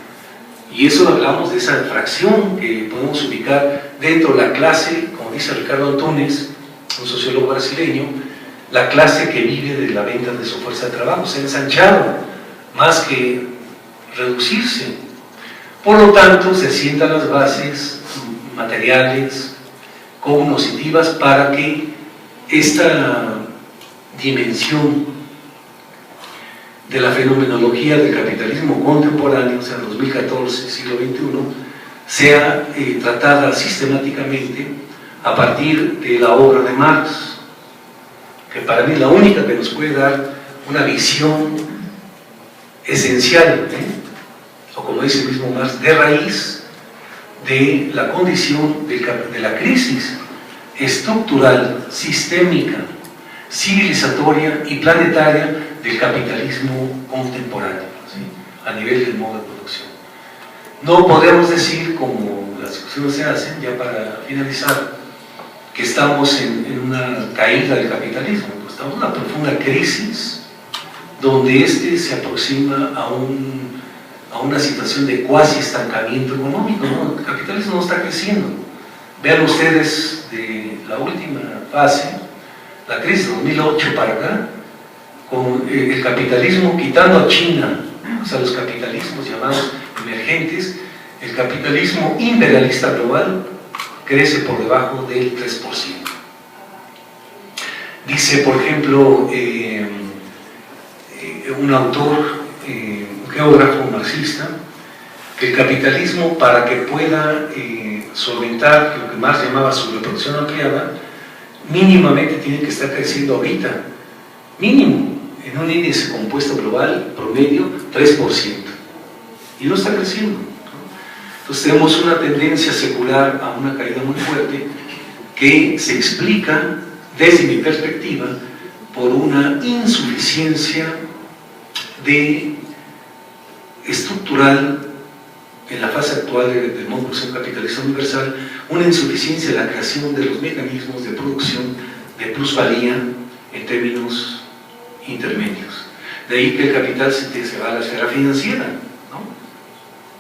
Y eso hablamos de esa fracción que podemos ubicar dentro de la clase, como dice Ricardo Antunes, un sociólogo brasileño, la clase que vive de la venta de su fuerza de trabajo. Se ha ensanchado más que reducirse. Por lo tanto, se sientan las bases materiales, cognitivas, para que esta dimensión de la fenomenología del capitalismo contemporáneo, o sea, 2014, siglo XXI, sea tratada sistemáticamente a partir de la obra de Marx, que para mí es la única que nos puede dar una visión esencial, o como dice el mismo Marx, de raíz de la condición de la crisis estructural, sistémica, civilizatoria y planetaria del capitalismo contemporáneo, ¿sí? A nivel del modo de producción. No podemos decir, como las discusiones se hacen, ya para finalizar, que estamos en una caída del capitalismo. Pues estamos en una profunda crisis donde se aproxima a una situación de cuasi estancamiento económico, ¿no? El capitalismo no está creciendo. Vean ustedes de la última fase, la crisis de 2008 para acá, con el capitalismo, quitando a China, o sea, los capitalismos llamados emergentes, el capitalismo imperialista global crece por debajo del 3%. Dice, por ejemplo, un autor, un geógrafo marxista, que el capitalismo, para que pueda solventar lo que Marx llamaba su reproducción ampliada, mínimamente tiene que estar creciendo ahorita, mínimo, en un índice compuesto global promedio 3%, y no está creciendo, ¿no? Entonces tenemos una tendencia secular a una caída muy fuerte que se explica, desde mi perspectiva, por una insuficiencia estructural en la fase actual del modo de producción capitalista universal, una insuficiencia en la creación de los mecanismos de producción de plusvalía en términos intermedios. De ahí que el capital se va a la esfera financiera, ¿no?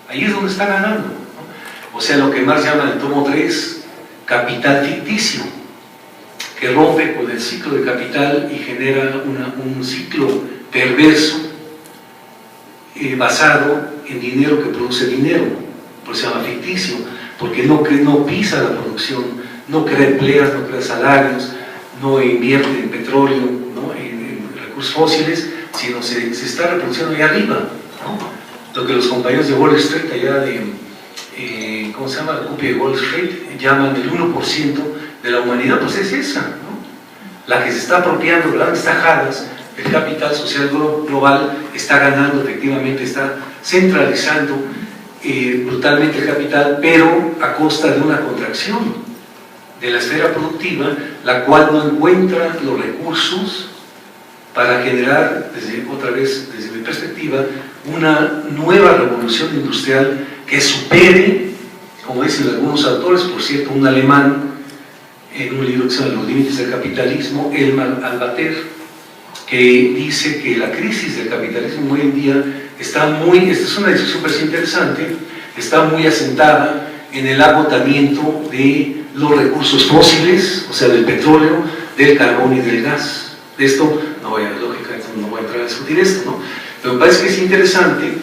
Ahí es donde está ganando, ¿no? O sea, lo que Marx llama el tomo 3, capital ficticio, que rompe con el ciclo de capital y genera un ciclo perverso basado en dinero que produce dinero, por eso se llama ficticio, porque no pisa la producción, no crea empleos, no crea salarios, no invierte en petróleo, ¿no? en recursos fósiles, sino se está reproduciendo ahí arriba, ¿no? Lo que los compañeros de Wall Street allá ¿cómo se llama? La copia de Wall Street llaman el 1% de la humanidad, pues es esa, ¿no? La que se está apropiando grandes tajadas. El capital social global está ganando, efectivamente está centralizando brutalmente el capital, pero a costa de una contracción de la esfera productiva, la cual no encuentra los recursos para generar, otra vez desde mi perspectiva, una nueva revolución industrial que supere, como dicen algunos autores, por cierto, un alemán, en un libro que se llama Los límites del capitalismo, Elmar Albater, que dice que la crisis del capitalismo hoy en día está muy, esta es una discusión súper interesante, está muy asentada en el agotamiento de los recursos fósiles, o sea, del petróleo, del carbón y del gas. De esto, no voy a entrar a discutir esto, ¿no? Pero me parece que es interesante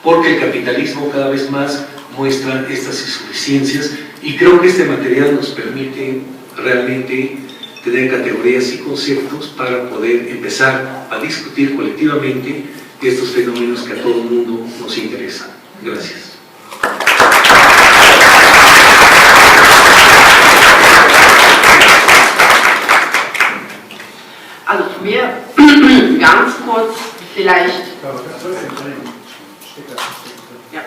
porque el capitalismo cada vez más muestra estas insuficiencias y creo que este material nos permite realmente tener categorías y conceptos para poder empezar a discutir colectivamente estos fenómenos que a todo el mundo nos interesan. Gracias. Also von mir ganz kurz vielleicht. Ja.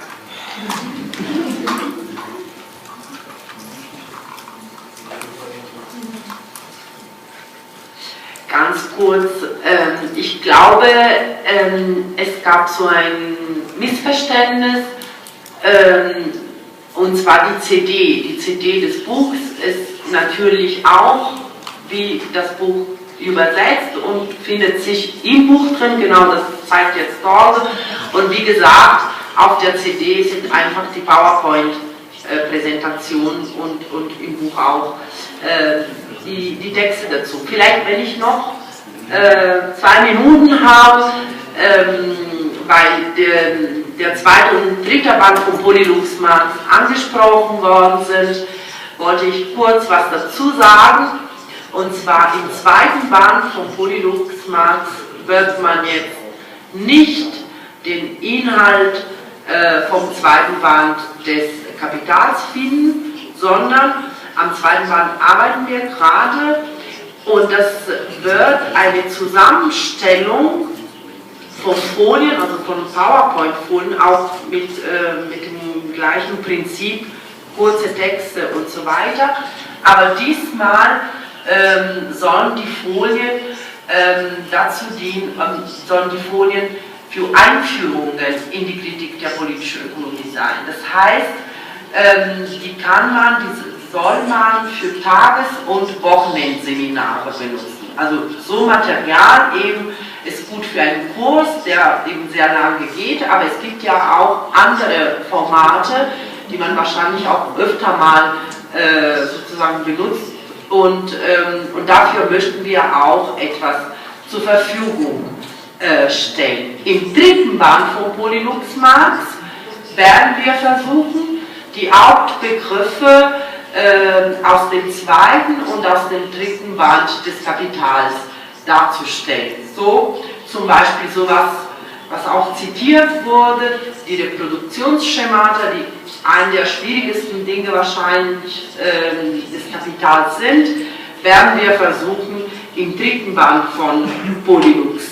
Ganz kurz, ich glaube, es gab so ein Missverständnis, und zwar die CD. Die CD des Buchs ist natürlich auch wie das Buch übersetzt und findet sich im Buch drin, genau das zeigt jetzt Torse. Und wie gesagt, auf der CD sind einfach die PowerPoint-Präsentationen und im Buch auch die Texte dazu. Vielleicht, wenn ich noch 2 Minuten habe, weil der zweite und dritte Band von Polylux Marx angesprochen worden sind, wollte ich kurz was dazu sagen. Und zwar im zweiten Band von Polylux Marx wird man jetzt nicht den Inhalt vom zweiten Band des Kapitals finden, sondern am zweiten Band arbeiten wir gerade und das wird eine Zusammenstellung von Folien, also von PowerPoint-Folien, auch mit dem gleichen Prinzip, kurze Texte und so weiter. Aber diesmal sollen die Folien dazu dienen, sollen die Folien für Einführungen in die Kritik der politischen Ökonomie sein. Das heißt, die soll man für Tages- und Wochenendseminare benutzen. Also so Material eben ist gut für einen Kurs, der eben sehr lange geht, aber es gibt ja auch andere Formate, die man wahrscheinlich auch öfter mal sozusagen benutzt. Und dafür möchten wir auch etwas zur Verfügung stellen. Im dritten Band von Polylux Marx werden wir versuchen, die Hauptbegriffe aus dem zweiten und aus dem dritten Band des Kapitals darzustellen. So zum Beispiel sowas, was auch zitiert wurde, die Reproduktionsschemata, die eine der schwierigsten Dinge wahrscheinlich des Kapitals sind, werden wir versuchen, im dritten Band von Polylux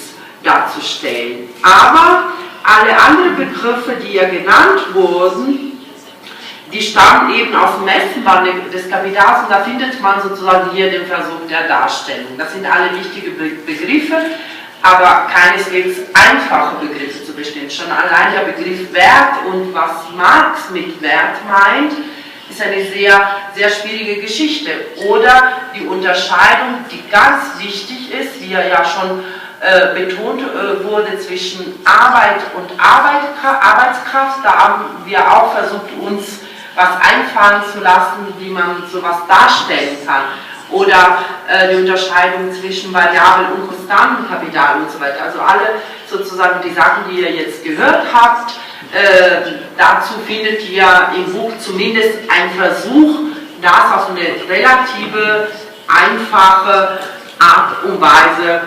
darzustellen. Aber alle anderen Begriffe, die ja genannt wurden, die stammen eben aus dem ersten Band des Kapitals und da findet man sozusagen hier den Versuch der Darstellung. Das sind alle wichtige Begriffe, aber keineswegs einfache Begriffe zu bestimmen. Schon allein der Begriff Wert und was Marx mit Wert meint, ist eine sehr, sehr schwierige Geschichte. Oder die Unterscheidung, die ganz wichtig ist, wie ja schon betont wurde, zwischen Arbeit und Arbeitskraft. Da haben wir auch versucht, uns was einfallen zu lassen, wie man sowas darstellen kann. Oder die Unterscheidung zwischen variabel und konstantem Kapital und so weiter. Also alle sozusagen die Sachen, die ihr jetzt gehört habt, dazu findet ihr im Buch zumindest einen Versuch, das auf eine relative, einfache Art und Weise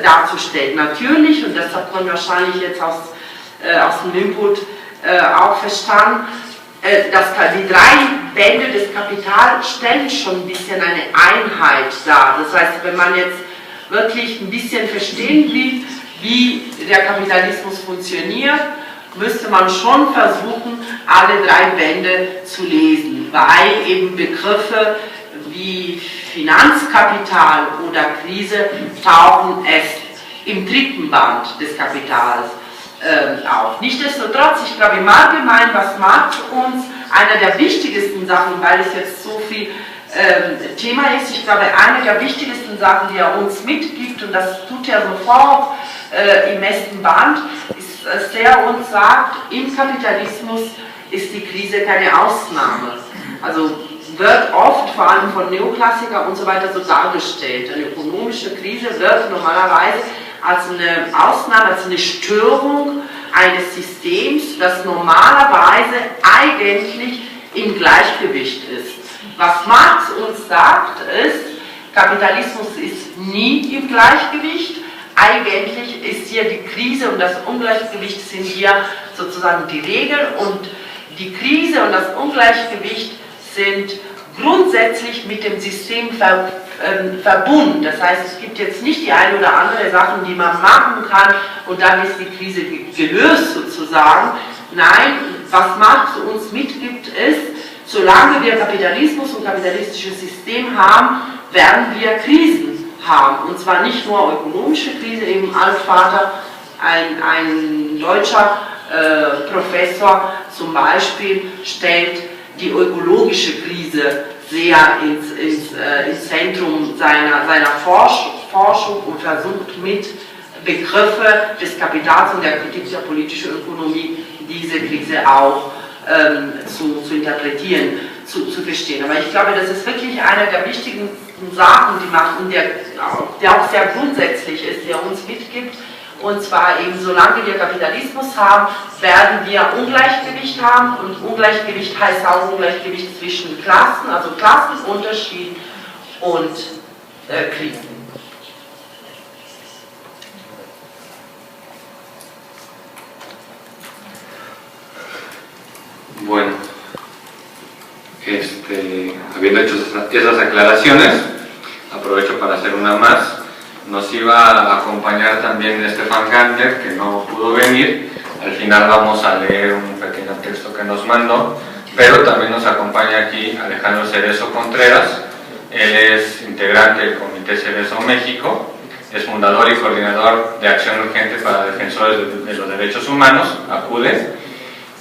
darzustellen. Natürlich, und das hat man wahrscheinlich jetzt aus dem Input auch verstanden, die 3 Bände des Kapitals stellen schon ein bisschen eine Einheit dar. Das heißt, wenn man jetzt wirklich ein bisschen verstehen will, wie der Kapitalismus funktioniert, müsste man schon versuchen, alle 3 Bände zu lesen, weil eben Begriffe wie Finanzkapital oder Krise tauchen erst im 3. Band des Kapitals auf. Nichtsdestotrotz, ich glaube im Allgemeinen, was Marx uns, einer der wichtigsten Sachen, weil es jetzt so viel Thema ist, ich glaube, eine der wichtigsten Sachen, die er uns mitgibt, und das tut er sofort im 1. Band, ist, dass er uns sagt, im Kapitalismus ist die Krise keine Ausnahme. Also wird oft, vor allem von Neoklassikern und so weiter, so dargestellt. Eine ökonomische Krise wird normalerweise als eine Ausnahme, als eine Störung eines Systems, das normalerweise eigentlich im Gleichgewicht ist. Was Marx uns sagt, ist, Kapitalismus ist nie im Gleichgewicht. Eigentlich ist hier die Krise und das Ungleichgewicht sind hier sozusagen die Regel, und die Krise und das Ungleichgewicht sind grundsätzlich mit dem System verbunden. Das heißt, es gibt jetzt nicht die eine oder andere Sachen, die man machen kann und dann ist die Krise gelöst sozusagen. Nein, was Marx uns mitgibt ist, solange wir Kapitalismus und kapitalistisches System haben, werden wir Krisen haben. Und zwar nicht nur ökonomische Krise, eben Altvater, ein deutscher Professor zum Beispiel, stellt die ökologische Krise sehr ins Zentrum seiner Forschung und versucht mit Begriffe des Kapitals und der Kritik der politischen Ökonomie diese Krise auch zu interpretieren, zu verstehen. Aber ich glaube, das ist wirklich eine der wichtigen Sachen, die machen, der auch sehr grundsätzlich ist, der uns mitgibt. Und zwar eben, solange wir Kapitalismus haben, werden wir Ungleichgewicht haben, und Ungleichgewicht heißt auch Ungleichgewicht zwischen Klassen, also Klassenunterschied und Krisen. Bueno, habiendo hecho esas aclaraciones, aprovecho para hacer una más. Nos iba a acompañar también Stefan Gantner, que no pudo venir. Al final vamos a leer un pequeño texto que nos mandó, pero también nos acompaña aquí Alejandro Cerezo Contreras. Él es integrante del Comité Cerezo México, es fundador y coordinador de Acción Urgente para Defensores de los Derechos Humanos, ACUDE,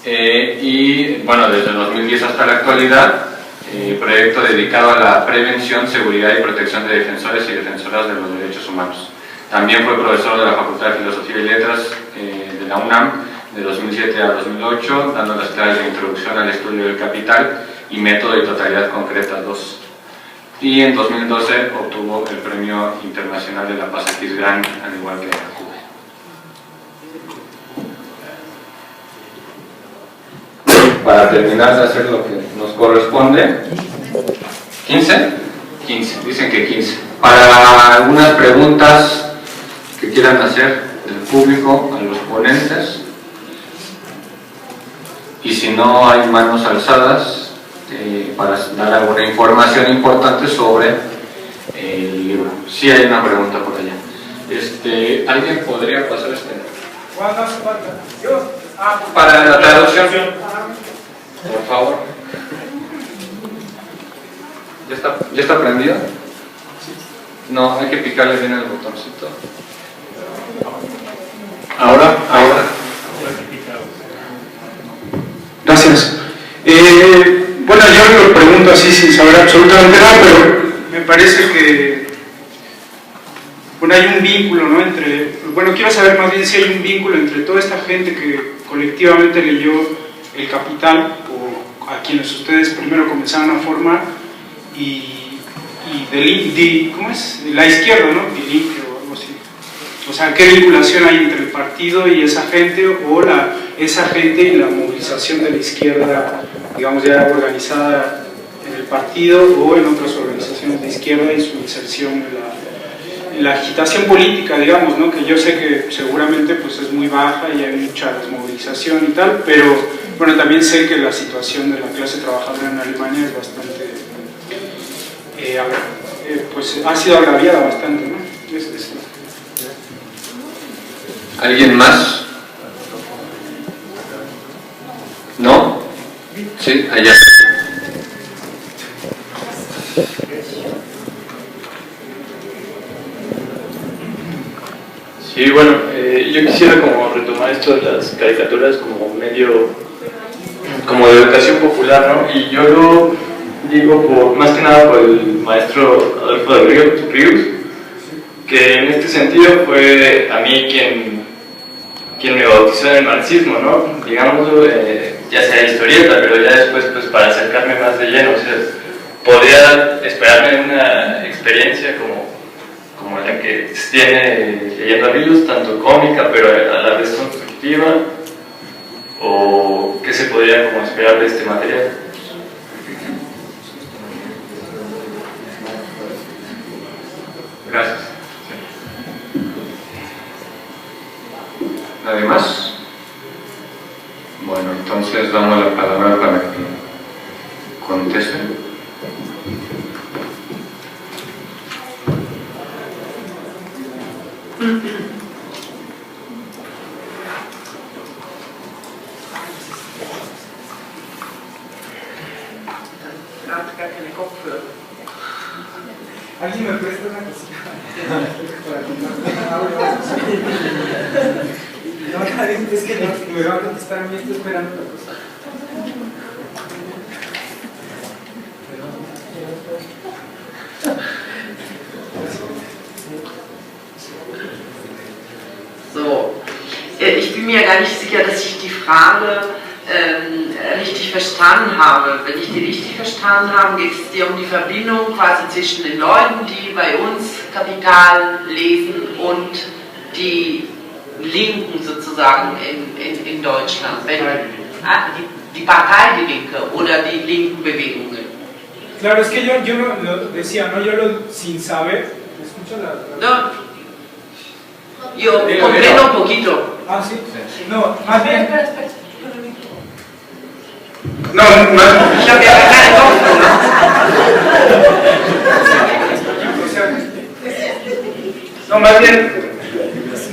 y bueno, desde 2010 hasta la actualidad, proyecto dedicado a la prevención, seguridad y protección de defensores y defensoras de los derechos humanos. También fue profesor de la Facultad de Filosofía y Letras de la UNAM de 2007 a 2008, dando las clases de Introducción al Estudio del Capital y Método y Totalidad Concreta 2. Y en 2012 obtuvo el Premio Internacional de la Paz Aquisgrán, al igual que ACUDE. Para terminar de hacer lo que nos corresponde, 15, dicen que 15. Para algunas preguntas que quieran hacer del público a los ponentes, y si no hay manos alzadas, para dar alguna información importante sobre el libro. Sí hay una pregunta por allá. ¿Alguien podría pasar ¿Cuándo hace falta? Yo. Para la traducción, por favor. ¿Ya está prendido? No, hay que picarle bien el botoncito. Ahora. Gracias. Bueno, yo lo pregunto así sin saber absolutamente nada, pero me parece que bueno, hay un vínculo, ¿no? Quiero saber más bien si hay un vínculo entre toda esta gente que colectivamente leyó El Capital, o a quienes ustedes primero comenzaron a formar, ¿cómo es? De la izquierda, ¿no? O algo así. O sea, ¿qué vinculación hay entre el partido y esa gente, o esa gente y la movilización de la izquierda, digamos, ya organizada en el partido o en otras organizaciones de izquierda, y su inserción en la agitación política, digamos, ¿no? Que yo sé que seguramente pues es muy baja y hay mucha desmovilización y tal, pero bueno, también sé que la situación de la clase trabajadora en Alemania es bastante, pues ha sido agraviada bastante, ¿no? ¿Alguien más? ¿No? Sí, allá. Sí, bueno, yo quisiera como retomar esto de las caricaturas como medio, como de educación popular, ¿no? Y yo lo digo más que nada por el maestro Adolfo de Ríos, que en este sentido fue a mí quien me bautizó en el marxismo, ¿no? Digámoslo, ya sea historieta, pero ya después, pues para acercarme más de lleno, o sea, podría esperarme una experiencia como la que se tiene leyendo a Ríos, tanto cómica, pero a la vez constructiva, o qué se podría como esperar de este material. Gracias. ¿Nadie más? Bueno, entonces damos la palabra para que contesten. ¿Alguien me presta una cosita? No, es que no, me va a contestar a mí, estoy esperando la cosa. So, ich bin mir gar nicht sicher, dass ich die Frage richtig verstanden habe. Wenn ich die richtig verstanden habe, geht es dir um die Verbindung quasi zwischen den Leuten, die bei uns Kapital lesen und die Linken sozusagen in Deutschland. Die Partei Die Linke oder die linken Bewegungen. Claro, es que yo no, lo decía, ¿no? Yo lo sin saber. ¿Me escucha No, yo comprendo un poquito. Ah, sí. No, más bien. No, Ich habe ja keine Kopfhörer. no, más bien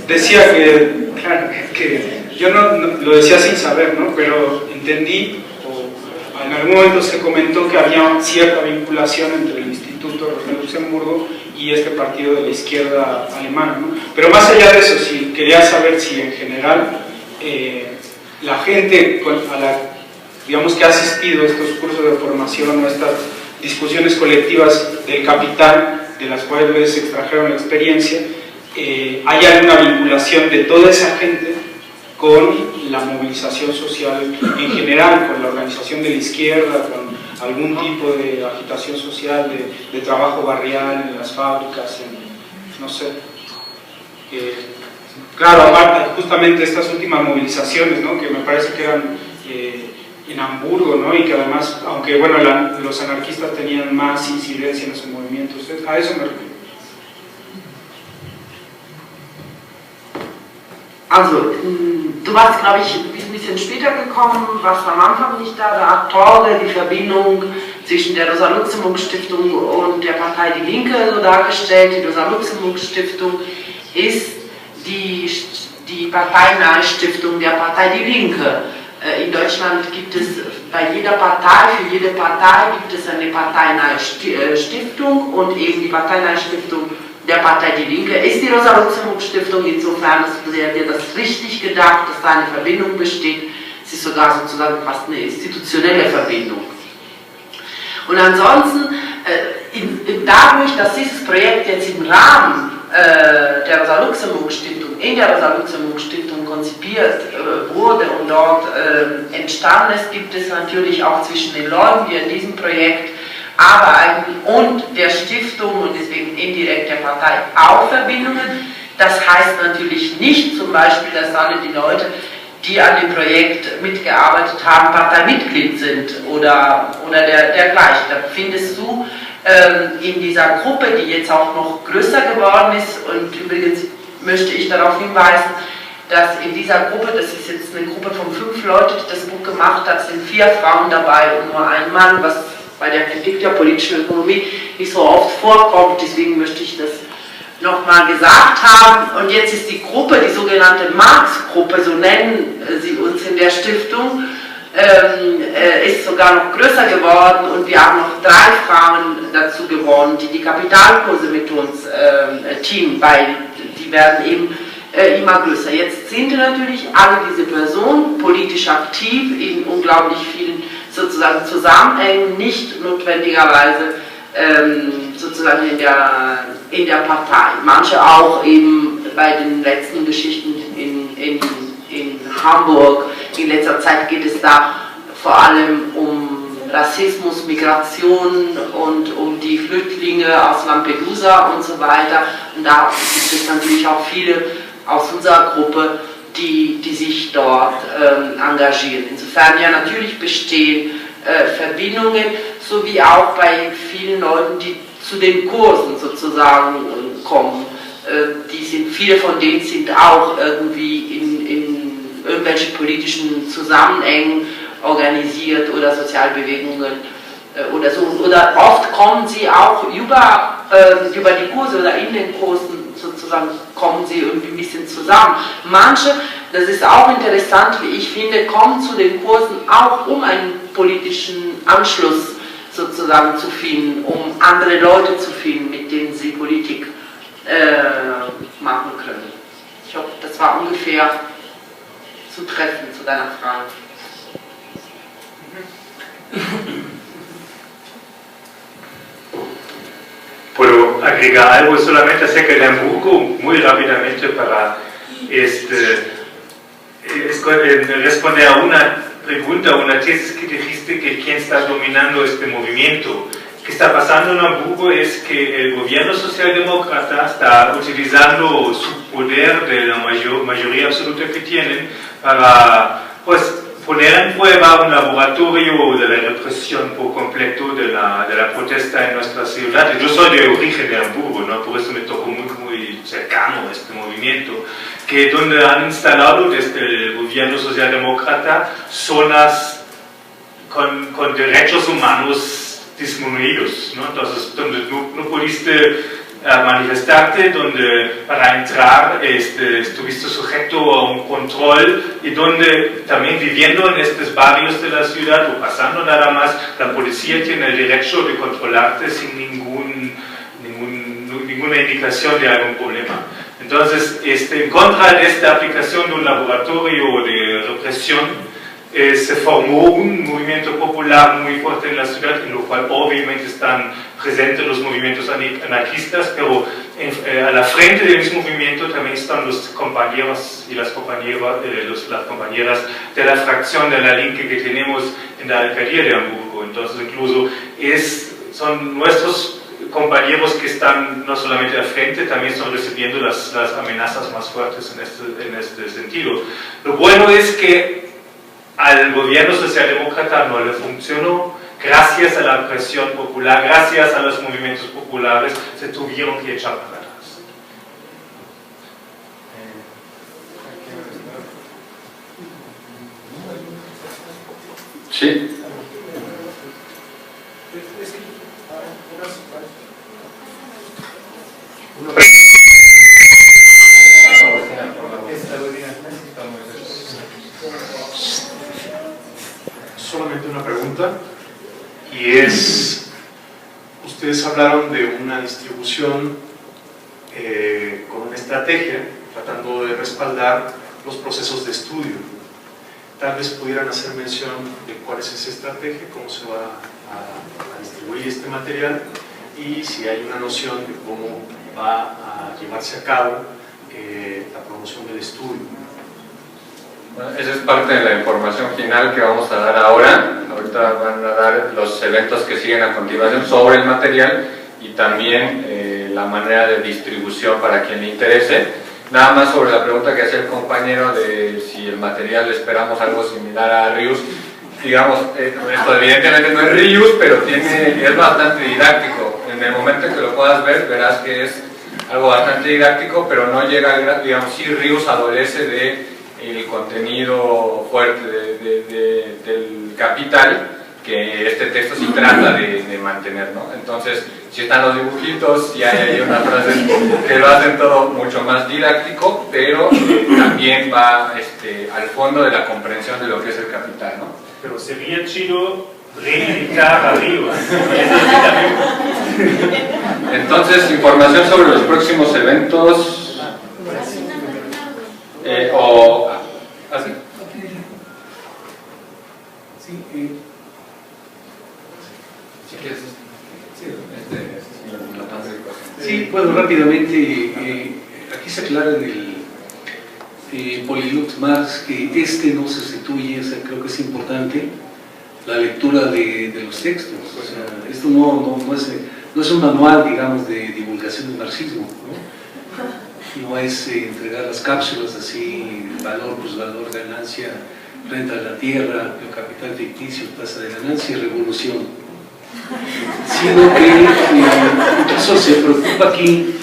decía que, claro, que yo no lo decía sin saber, ¿no? Pero entendí, o en algún momento se comentó que había cierta vinculación entre el Instituto Rosa Luxemburgo y este partido de la izquierda alemana, ¿no? Pero más allá de eso, sí, quería saber si en general la gente a la, digamos, que ha asistido a estos cursos de formación o estas discusiones colectivas del capital, de las cuales se extrajeron la experiencia, ¿hay alguna vinculación de toda esa gente con la movilización social en general, con la organización de la izquierda, con algún tipo de agitación social, de trabajo barrial en las fábricas, no sé? Claro, aparte, justamente estas últimas movilizaciones, ¿no? Que me parece que eran en Hamburgo, ¿no? Y que además, aunque bueno, los anarquistas tenían más incidencia en esos movimientos, a eso me refiero. Also, du warst, glaube ich, ein bisschen später gekommen, warst am Anfang nicht da, der Akteure, die Verbindung zwischen der Rosa-Luxemburg-Stiftung und der Partei Die Linke so dargestellt. Die Rosa-Luxemburg-Stiftung ist die parteinahe Stiftung der Partei Die Linke. In Deutschland gibt es bei jeder Partei, für jede Partei gibt es eine parteinahe Stiftung und eben die parteinahe Stiftung der Partei Die Linke ist die Rosa-Luxemburg-Stiftung. Insofern wird das richtig gedacht, dass da eine Verbindung besteht. Es ist sogar sozusagen fast eine institutionelle Verbindung. Und ansonsten, dadurch, dass dieses Projekt jetzt im Rahmen der Rosa-Luxemburg-Stiftung, in der Rosa-Luxemburg-Stiftung konzipiert wurde und dort entstanden ist, gibt es natürlich auch zwischen den Leuten, die in diesem Projekt arbeiten und der Stiftung und deswegen indirekt der Partei auch Verbindungen. Das heißt natürlich nicht zum Beispiel, dass alle die Leute, die an dem Projekt mitgearbeitet haben, Parteimitglied sind oder dergleichen. Da findest du in dieser Gruppe, die jetzt auch noch größer geworden ist, und übrigens möchte ich darauf hinweisen, dass in dieser Gruppe, das ist jetzt eine Gruppe von 5 Leuten, die das Buch gemacht hat, sind 4 Frauen dabei und nur ein Mann, was bei der Kritik der politischen Ökonomie nicht so oft vorkommt, deswegen möchte ich das nochmal gesagt haben, und jetzt ist die Gruppe, die sogenannte Marx-Gruppe, so nennen sie uns in der Stiftung, ist sogar noch größer geworden, und wir haben noch 3 Frauen dazu gewonnen, die Kapitalkurse mit uns teamen, weil die werden eben immer größer. Jetzt sind natürlich alle diese Personen politisch aktiv in unglaublich vielen sozusagen Zusammenhängen, nicht notwendigerweise sozusagen in der Partei. Manche auch eben bei den letzten Geschichten in Hamburg. In letzter Zeit geht es da vor allem um Rassismus, Migration und um die Flüchtlinge aus Lampedusa und so weiter. Und da gibt es natürlich auch viele aus unserer Gruppe, die sich dort engagieren. Insofern ja natürlich bestehen Verbindungen, sowie auch bei vielen Leuten, die zu den Kursen sozusagen kommen. Viele von denen sind auch irgendwie in irgendwelchen politischen Zusammenhängen organisiert oder Sozialbewegungen oder so. Oder oft kommen sie auch über die Kurse oder in den Kursen sozusagen kommen sie irgendwie ein bisschen zusammen. Manche, das ist auch interessant, wie ich finde, kommen zu den Kursen auch, um einen politischen Anschluss sozusagen zu finden, um andere Leute zu finden, mit denen sie Politik machen können. Ich hoffe, das war ungefähr zu treffen zu deiner Frage. Puedo agregar algo solamente acerca de Hamburgo, muy rápidamente, para responder a una pregunta, una tesis que dijiste, que quién está dominando este movimiento. Lo que está pasando en Hamburgo es que el gobierno socialdemócrata está utilizando su poder de la mayoría absoluta que tienen para poner en prueba un laboratorio de la represión por completo de la protesta en nuestra ciudad. Yo soy de origen de Hamburgo, ¿no? Por eso me tocó muy cercano este movimiento, que donde han instalado desde el gobierno socialdemócrata zonas con derechos humanos disminuidos, ¿no? Entonces, donde no pudiste manifestarte, donde para entrar estuviste sujeto a un control, y donde también viviendo en estos barrios de la ciudad o pasando nada más, la policía tiene el derecho de controlarte sin ninguna indicación de algún problema. Entonces, en contra de esta aplicación de un laboratorio de represión, se formó un movimiento popular muy fuerte en la ciudad, en lo cual obviamente están presentes los movimientos anarquistas, pero a la frente del mismo movimiento también están los compañeros y las compañeras de la fracción de la Linke que tenemos en la alcaldía de Hamburgo. Entonces, incluso son nuestros compañeros que están no solamente al frente, también están recibiendo las amenazas más fuertes en este sentido. Lo bueno es que al gobierno socialdemócrata no le funcionó. Gracias a la presión popular, gracias a los movimientos populares, se tuvieron que echar para atrás. Sí. Solamente una pregunta, y es, ustedes hablaron de una distribución con una estrategia, tratando de respaldar los procesos de estudio. Tal vez pudieran hacer mención de cuál es esa estrategia, cómo se va a distribuir este material, y si hay una noción de cómo va a llevarse a cabo la promoción del estudio. Bueno, esa es parte de la información final que vamos a dar ahora. Ahorita van a dar los eventos que siguen a continuación sobre el material y también la manera de distribución para quien le interese. Nada más sobre la pregunta que hacía el compañero de si el material esperamos algo similar a Rius. Digamos, esto evidentemente no es Rius, pero es bastante didáctico. En el momento en que lo puedas ver, verás que es algo bastante didáctico, pero no llega, digamos, si Rius adolece de el contenido fuerte del Capital, que este texto sí trata de mantener, ¿no? Entonces, si están los dibujitos, si hay ahí una frase que lo hacen todo mucho más didáctico, pero también va al fondo de la comprensión de lo que es el capital, ¿no? Pero sería chido reivindicar arriba. Entonces, información sobre los próximos eventos ¿así? Si quieres, sí, bueno, rápidamente, aquí se aclara en el Polylux Marx que no se sustituye, o sea, creo que es importante la lectura de los textos, o sea, esto no es un manual, digamos, de divulgación del marxismo, no es entregar las cápsulas así, valor, plusvalor, ganancia, renta de la tierra, capital ficticio, tasa de ganancia y revolución, sino que incluso se preocupa aquí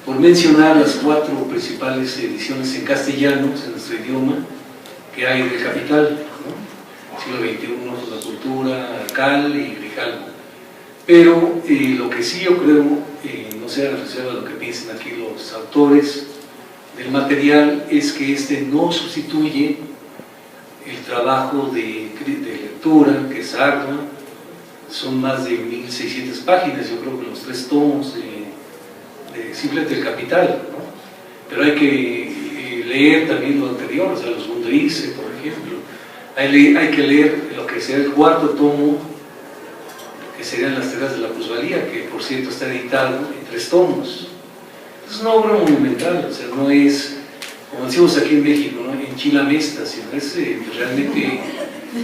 por mencionar las 4 principales ediciones en castellano, en nuestro idioma, que hay del capital, ¿no? Siglo XXI, la cultura, Cal y Grijalvo. Pero lo que sí yo creo, no sé, a reserva de lo que piensen aquí los autores del material, es que no sustituye el trabajo de lectura, que es ardua, son más de 1600 páginas, yo creo que los 3 tomos simplemente el capital, ¿no? Pero hay que leer también lo anterior, o sea, los Wunderhilfe, por ejemplo, hay que leer lo que será el 4º tomo, que serían las teorías de la plusvalía, que por cierto está editado en 3 tomos. Es una obra monumental, o sea, no es, como decimos aquí en México, ¿no?, en chilamesta, sino es realmente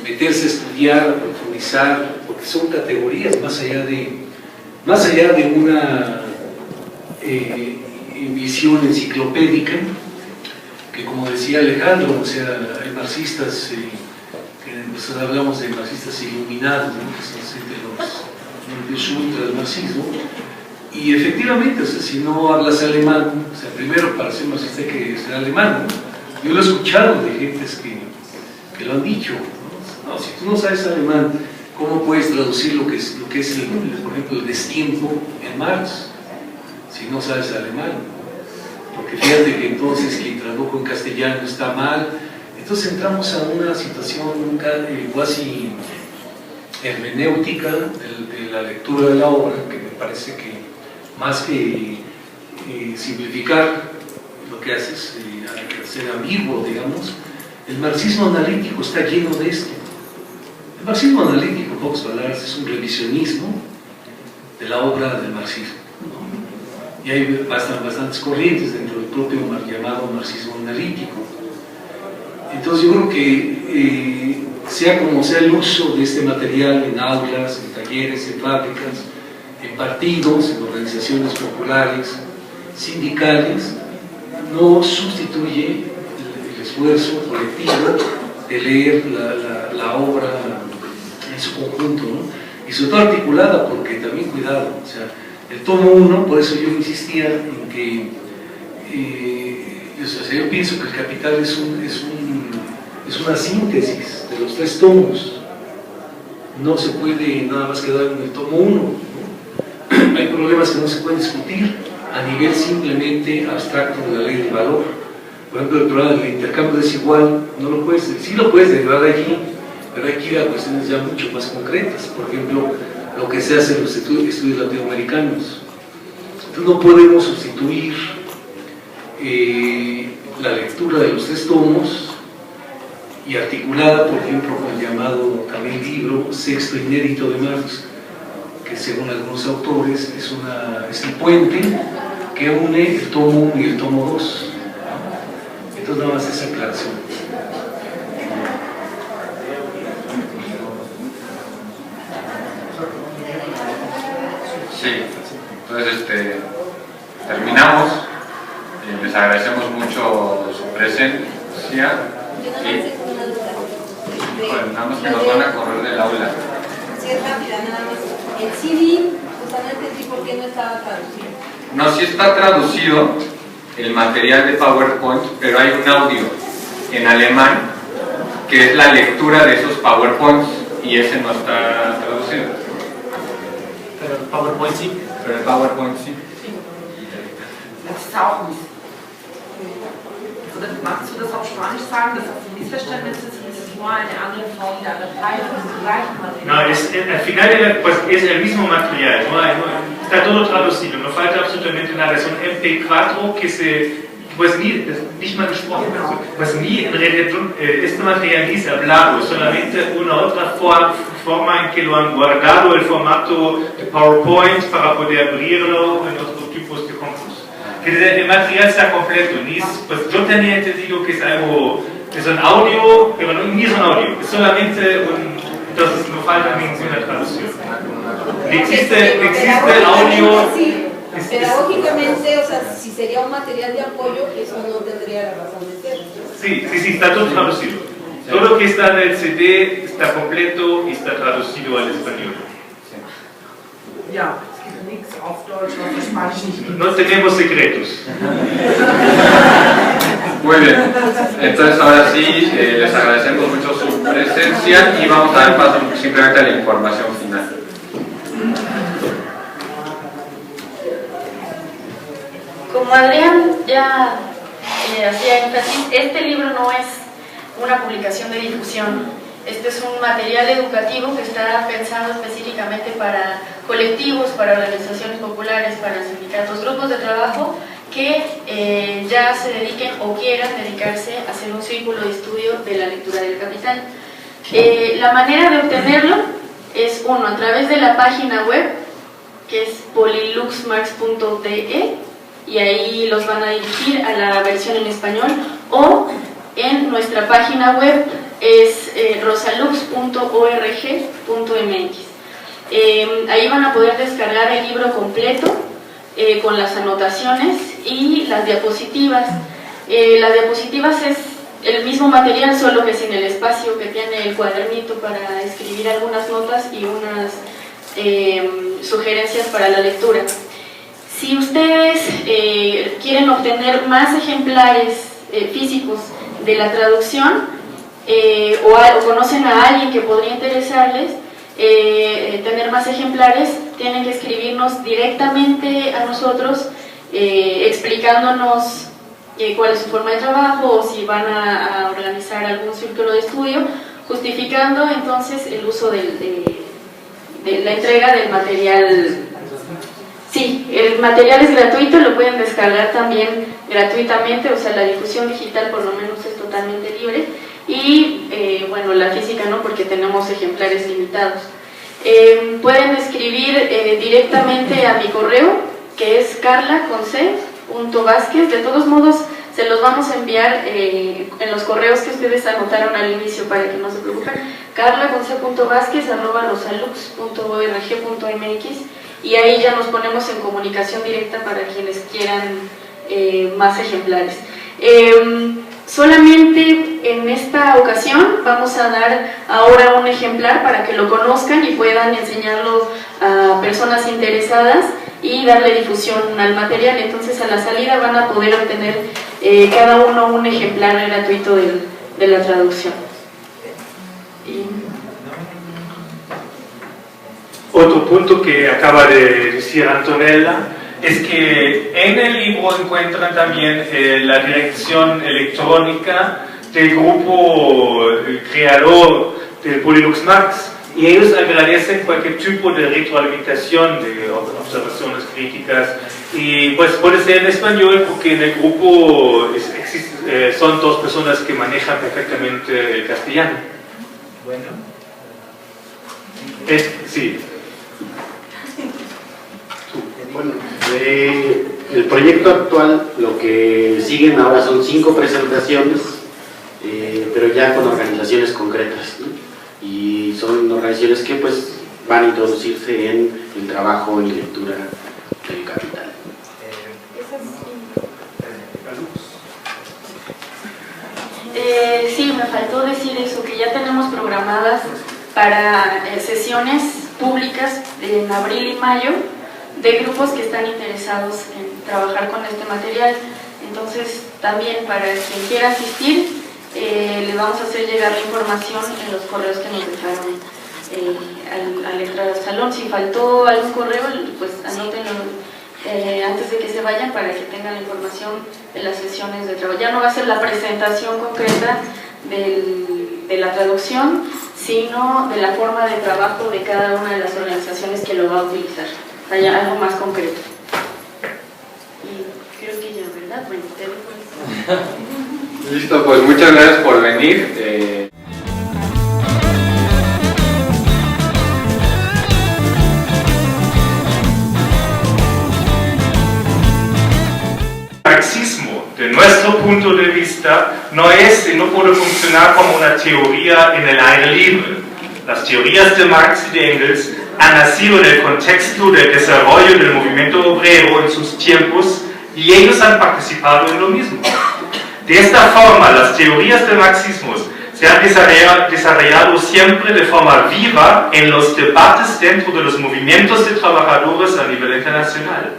meterse a estudiar, a profundizar, porque son categorías más allá de una visión enciclopédica, que como decía Alejandro, o sea, hay marxistas, que nosotros hablamos de marxistas iluminados, ¿no?, que son de los ultra del marxismo, y efectivamente, o sea, si no hablas alemán, o sea, primero para ser marxista hay que ser alemán, ¿no? Yo lo he escuchado de gentes que lo han dicho, ¿no? Si tú no sabes alemán, ¿cómo puedes traducir lo que es por ejemplo, el destiempo en Marx, si no sabes alemán? Porque fíjate que entonces quien tradujo en castellano está mal. Entonces entramos a una situación casi hermenéutica de la lectura de la obra, que me parece que más que simplificar lo que hace es ser ambiguo, digamos. El marxismo analítico está lleno de esto. El marxismo analítico, en pocas palabras, es un revisionismo de la obra del marxismo, ¿no? Y hay bastantes corrientes dentro del propio llamado marxismo analítico. Entonces yo creo que sea como sea el uso de este material en aulas, en talleres, en fábricas, en partidos, en organizaciones populares, sindicales, no sustituye el esfuerzo colectivo de leer la obra en su conjunto, ¿no? Y sobre todo articulada, porque también, cuidado, o sea, el tomo 1, por eso yo insistía en que o sea, yo pienso que el capital es una síntesis de los 3 tomos. No se puede nada más quedar en el tomo 1, ¿no? Hay problemas que no se pueden discutir a nivel simplemente abstracto de la ley del valor. Por ejemplo, el problema del intercambio desigual, no lo puedes, sí lo puedes derivar de allí, pero hay que ir a cuestiones ya mucho más concretas. Por ejemplo, lo que se hace en los estudios latinoamericanos. Entonces no podemos sustituir la lectura de los 3 tomos y articulada, por ejemplo, con el llamado también libro Sexto Inédito de Marx, que según algunos autores es el puente que une el tomo 1 y el tomo 2. Entonces nada más esa aclaración. Sí, entonces terminamos. Les agradecemos mucho su presencia y nada más que nos van a correr del aula. Sí, es rápida, nada más. El CD, pues no entendí por qué no estaba traducido. No, sí está traducido el material de PowerPoint, pero hay un audio en alemán que es la lectura de esos PowerPoints. y ese no está traducido. Pero el PowerPoint sí. Pero el PowerPoint sí. Das ist auch nicht. Oder magst du das auf Spanisch sagen, dass das ein Missverständnis ist und es ist nur eine andere Form der Datei von dem gleichen Material? No, al final pues, es el mismo material, está todo traducido, no falta absolutamente nada, es un MP4 que pues nicht mal gesprochen, pues ni en realidad este material ni se ha hablado, solamente una otra forma en que lo han guardado el formato de PowerPoint para poder abrirlo en otros tipos de campos. Que el material está completo, pues yo tenía entendido que es algo, es un audio, pero no, ni es un audio, es solamente entonces no falta ninguna traducción. Existe audio. Pedagógicamente, o sea, si sería un material de apoyo, eso no tendría la razón de ser. Sí, está todo traducido. Todo lo que está en el CD está completo y está traducido al español. Ja, es gibt nichts auf Deutsch, was auf Spanisch nicht gibt. No tenemos secretos. Muy bien, entonces ahora sí les agradecemos mucho su presencia y vamos a dar paso simplemente a la información final. Como Adrián ya hacía énfasis, este libro no es una publicación de difusión. Este es un material educativo que está pensado específicamente para colectivos, para organizaciones populares, para sindicatos, grupos de trabajo que ya se dediquen o quieran dedicarse a hacer un círculo de estudio de la lectura del Capital. La manera de obtenerlo es, uno, a través de la página web, que es polyluxmarx.de, y ahí los van a dirigir a la versión en español, o en nuestra página web es rosalux.org.mx. Ahí van a poder descargar el libro completo con las anotaciones y las diapositivas. Las diapositivas es el mismo material, solo que sin el espacio que tiene el cuadernito para escribir algunas notas y unas sugerencias para la lectura. Si ustedes quieren obtener más ejemplares físicos de la traducción o conocen a alguien que podría interesarles tener más ejemplares, tienen que escribirnos directamente a nosotros explicándonos cuál es su forma de trabajo o si van a organizar algún círculo de estudio, justificando entonces el uso de la entrega del material. Sí, el material es gratuito, lo pueden descargar también gratuitamente, o sea, la difusión digital por lo menos es totalmente libre, y bueno, la física no, porque tenemos ejemplares limitados. Pueden escribir directamente a mi correo, que es carla.vasquez. De todos modos, se los vamos a enviar en los correos que ustedes anotaron al inicio para que no se preocupen. carla.vasquez@rosalux.org.mx, y ahí ya nos ponemos en comunicación directa para quienes quieran más ejemplares. Solamente en esta ocasión vamos a dar ahora un ejemplar para que lo conozcan y puedan enseñarlo a personas interesadas y darle difusión al material. Entonces a la salida van a poder obtener cada uno un ejemplar gratuito de la traducción. Otro punto que acaba de decir Antonella es que en el libro encuentran también la dirección electrónica del grupo creador del Polylux Marx, y ellos agradecen cualquier tipo de retroalimentación, de observaciones críticas, y pues puede ser en español porque en el grupo son dos personas que manejan perfectamente el castellano. Bueno. Sí. Bueno, el proyecto actual, lo que siguen ahora son 5 presentaciones, pero ya con organizaciones concretas, ¿no? Y son organizaciones que pues van a introducirse en el trabajo y lectura del Capital. Sí, me faltó decir eso, que ya tenemos programadas para sesiones públicas en abril y mayo de grupos que están interesados en trabajar con este material. Entonces también para quien quiera asistir les vamos a hacer llegar la información en los correos que nos dejaron al entrar al salón. Si faltó algún correo, pues anótenlo antes de que se vayan para que tengan la información de las sesiones de trabajo. Ya no va a ser la presentación concreta de la traducción, sino de la forma de trabajo de cada una de las organizaciones que lo va a utilizar. O sea, ya algo más concreto. Y creo que ya, ¿verdad? Bueno, te dejo. Listo, pues muchas gracias por venir. Marxismo, de nuestro punto de vista, no es y no puede funcionar como una teoría en el aire libre. Las teorías de Marx y de Engels han nacido en el contexto del desarrollo del movimiento obrero en sus tiempos y ellos han participado en lo mismo. De esta forma, las teorías del marxismo se han desarrollado siempre de forma viva en los debates dentro de los movimientos de trabajadores a nivel internacional.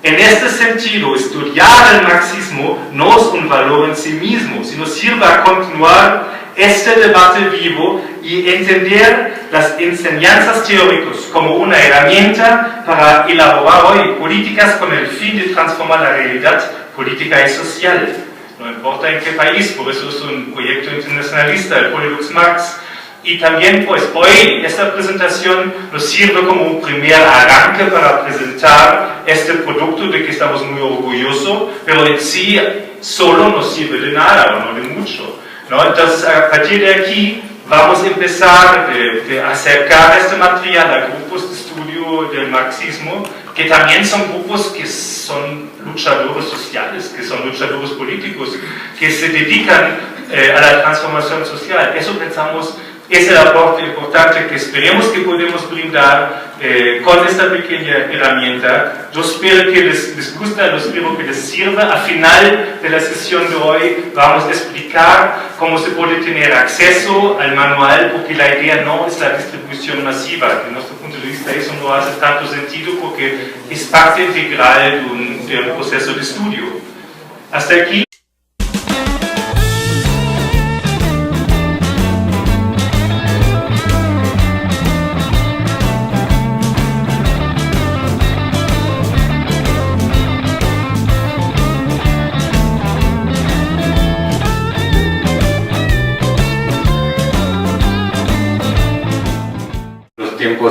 En este sentido, estudiar el marxismo no es un valor en sí mismo, sino sirve a continuar este debate vivo y entender las enseñanzas teóricas como una herramienta para elaborar hoy políticas con el fin de transformar la realidad política y social. No importa en qué país, por eso es un proyecto internacionalista, el Polilux Marx. Y también, pues, hoy esta presentación nos sirve como un primer arranque para presentar este producto de que estamos muy orgullosos, pero en sí solo nos sirve de nada o no de mucho, ¿no? Entonces, a partir de aquí vamos a empezar a acercar este material a grupos de estudio del marxismo, que también son grupos que son luchadores sociales, que son luchadores políticos, que se dedican a la transformación social. Eso pensamos es el aporte importante que esperemos que podemos brindar con esta pequeña herramienta. Yo espero que les guste, yo espero que les sirva. Al final de la sesión de hoy vamos a explicar cómo se puede tener acceso al manual, porque la idea no es la distribución masiva. Desde nuestro punto de vista eso no hace tanto sentido porque es parte integral de un proceso de estudio. Hasta aquí.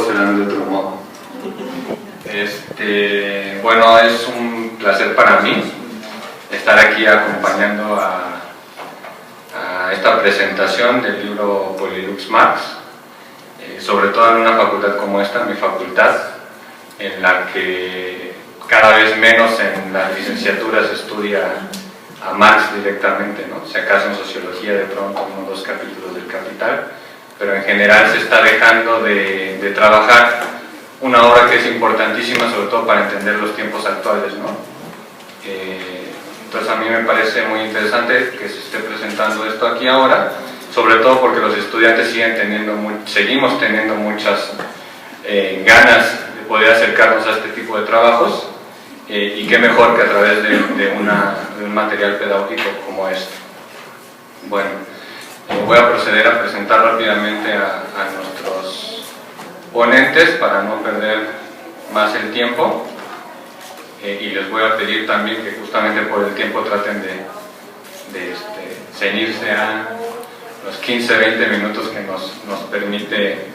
Serán de otro modo. Bueno, es un placer para mí estar aquí acompañando a esta presentación del libro Polilux Marx, sobre todo en una facultad como esta, mi facultad, en la que cada vez menos en las licenciaturas se estudia a Marx directamente, ¿no? Si acaso en sociología de pronto 1 o 2 capítulos del Capital, pero en general se está dejando de trabajar una obra que es importantísima, sobre todo para entender los tiempos actuales, ¿no? Entonces a mí me parece muy interesante que se esté presentando esto aquí ahora, sobre todo porque los estudiantes seguimos teniendo muchas ganas de poder acercarnos a este tipo de trabajos, y qué mejor que a través de un material pedagógico como este. Bueno, voy a proceder a presentar rápidamente a nuestros ponentes para no perder más el tiempo, y les voy a pedir también que justamente por el tiempo traten de ceñirse a los 15-20 minutos que nos permite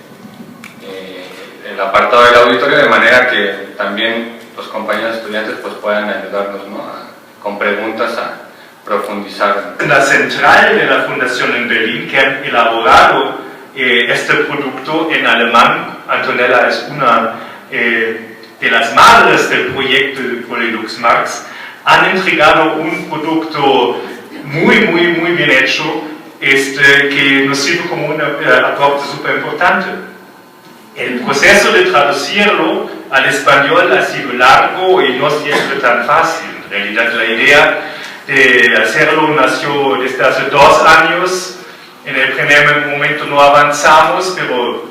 el apartado del auditorio, de manera que también los compañeros estudiantes pues puedan ayudarnos, ¿no? Con preguntas a profundizar. La central de la fundación en Berlín que han elaborado este producto en alemán. Antonella es una de las madres del proyecto de Polilux Marx. Han entregado un producto muy bien hecho, que nos sirve como un aporte súper importante. El proceso de traducirlo al español ha sido largo y no siempre tan fácil. En realidad la idea de hacerlo nació desde hace 2 años. En el primer momento no avanzamos, pero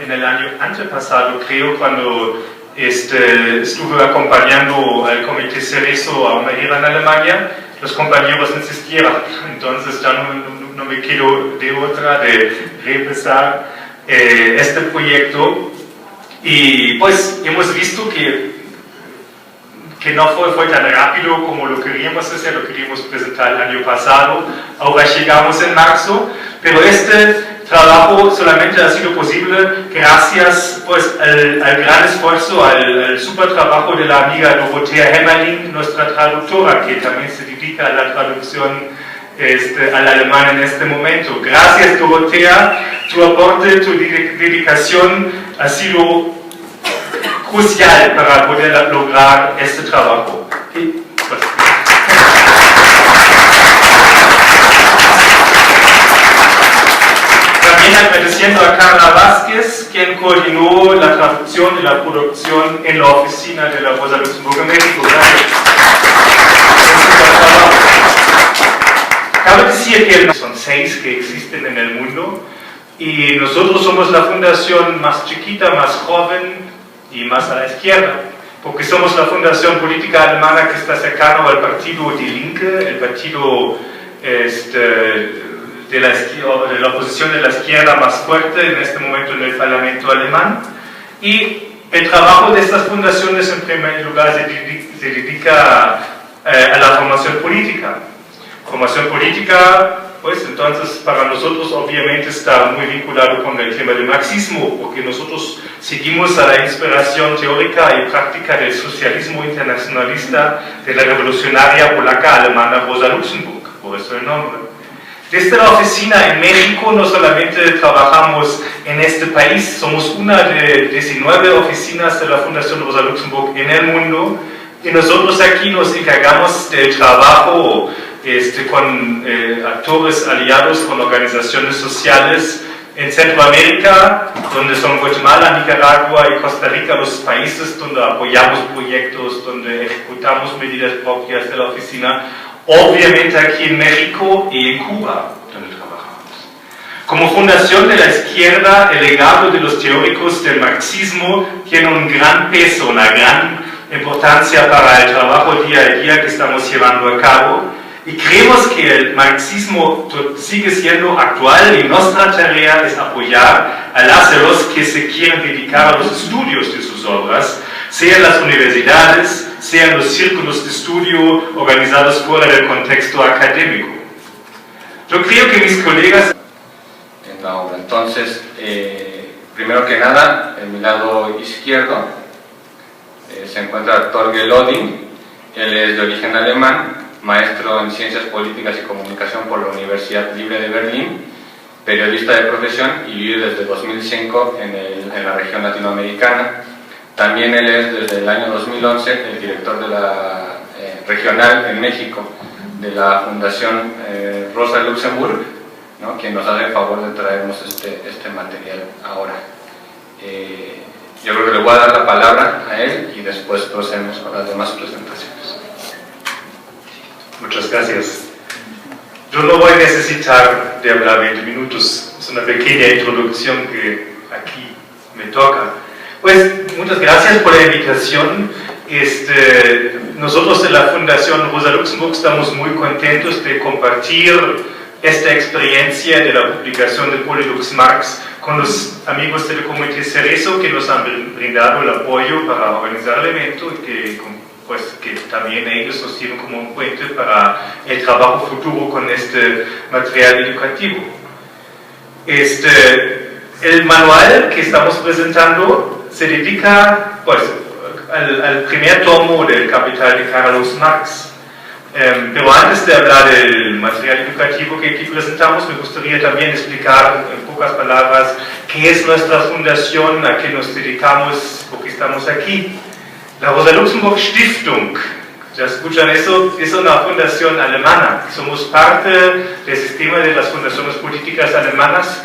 en el año antepasado, creo, cuando estuve acompañando al Comité Cerezo a una gira en Alemania, los compañeros insistieron, entonces ya no me quedo de otra de reempezar este proyecto, y pues hemos visto que no fue tan rápido como lo queríamos hacer, lo queríamos presentar el año pasado, ahora llegamos en marzo, pero este trabajo solamente ha sido posible gracias pues, al gran esfuerzo, al super trabajo de la amiga Dorothea Hemmerling, nuestra traductora, que también se dedica a la traducción al alemán en este momento. Gracias, Dorothea, tu aporte, tu dedicación ha sido crucial para poder lograr este trabajo. Y, pues, también agradeciendo a Carla Vázquez, quien coordinó la traducción y la producción en la oficina de la Rosa Luxemburg en México. Gracias. Cabe decir que son 6 que existen en el mundo y nosotros somos la fundación más chiquita, más joven y más a la izquierda, porque somos la fundación política alemana que está cercano al partido Die Linke, el partido de la oposición de la izquierda más fuerte en este momento en el Parlamento alemán, y el trabajo de estas fundaciones en primer lugar se dedica a la formación política. Formación política, pues entonces para nosotros obviamente está muy vinculado con el tema del marxismo, porque nosotros seguimos a la inspiración teórica y práctica del socialismo internacionalista de la revolucionaria polaca alemana Rosa Luxemburg, por eso el nombre. Desde la oficina en México no solamente trabajamos en este país, somos una de 19 oficinas de la Fundación Rosa Luxemburg en el mundo, y nosotros aquí nos encargamos del trabajo con actores aliados, con organizaciones sociales en Centroamérica, donde son Guatemala, Nicaragua y Costa Rica los países donde apoyamos proyectos, donde ejecutamos medidas propias de la oficina, obviamente aquí en México y en Cuba, donde trabajamos. Como fundación de la izquierda, el legado de los teóricos del marxismo tiene un gran peso, una gran importancia para el trabajo día a día que estamos llevando a cabo. Y creemos que el marxismo sigue siendo actual y nuestra tarea es apoyar a las y los que se quieren dedicar a los estudios de sus obras, sean las universidades, sean los círculos de estudio organizados fuera del contexto académico. Yo creo que mis colegas en la obra. Entonces, primero que nada, en mi lado izquierdo se encuentra Torgel Odin. Él es de origen alemán, maestro en Ciencias Políticas y Comunicación por la Universidad Libre de Berlín, periodista de profesión y vive desde 2005 en la región latinoamericana. También él es desde el año 2011 el director de la regional en México de la Fundación Rosa Luxemburg, ¿no?, quien nos hace el favor de traernos este material ahora. Yo creo que le voy a dar la palabra a él y después procedemos con las demás presentaciones. Muchas gracias. Yo no voy a necesitar de hablar 20 minutos, es una pequeña introducción que aquí me toca. Pues muchas gracias por la invitación. Nosotros en la Fundación Rosa Luxemburg estamos muy contentos de compartir esta experiencia de la publicación de Polylux Marx con los amigos del Comité Cerezo, que nos han brindado el apoyo para organizar el evento y que también ellos nos sirven como un puente para el trabajo futuro con este material educativo. El manual que estamos presentando se dedica pues, al primer tomo del Capital de Carlos Marx. Pero antes de hablar del material educativo que aquí presentamos, me gustaría también explicar en pocas palabras qué es nuestra fundación, a qué nos dedicamos, por qué estamos aquí. La Rosa Luxemburg Stiftung, ¿ya escuchan eso? Es una fundación alemana. Somos parte del sistema de las fundaciones políticas alemanas.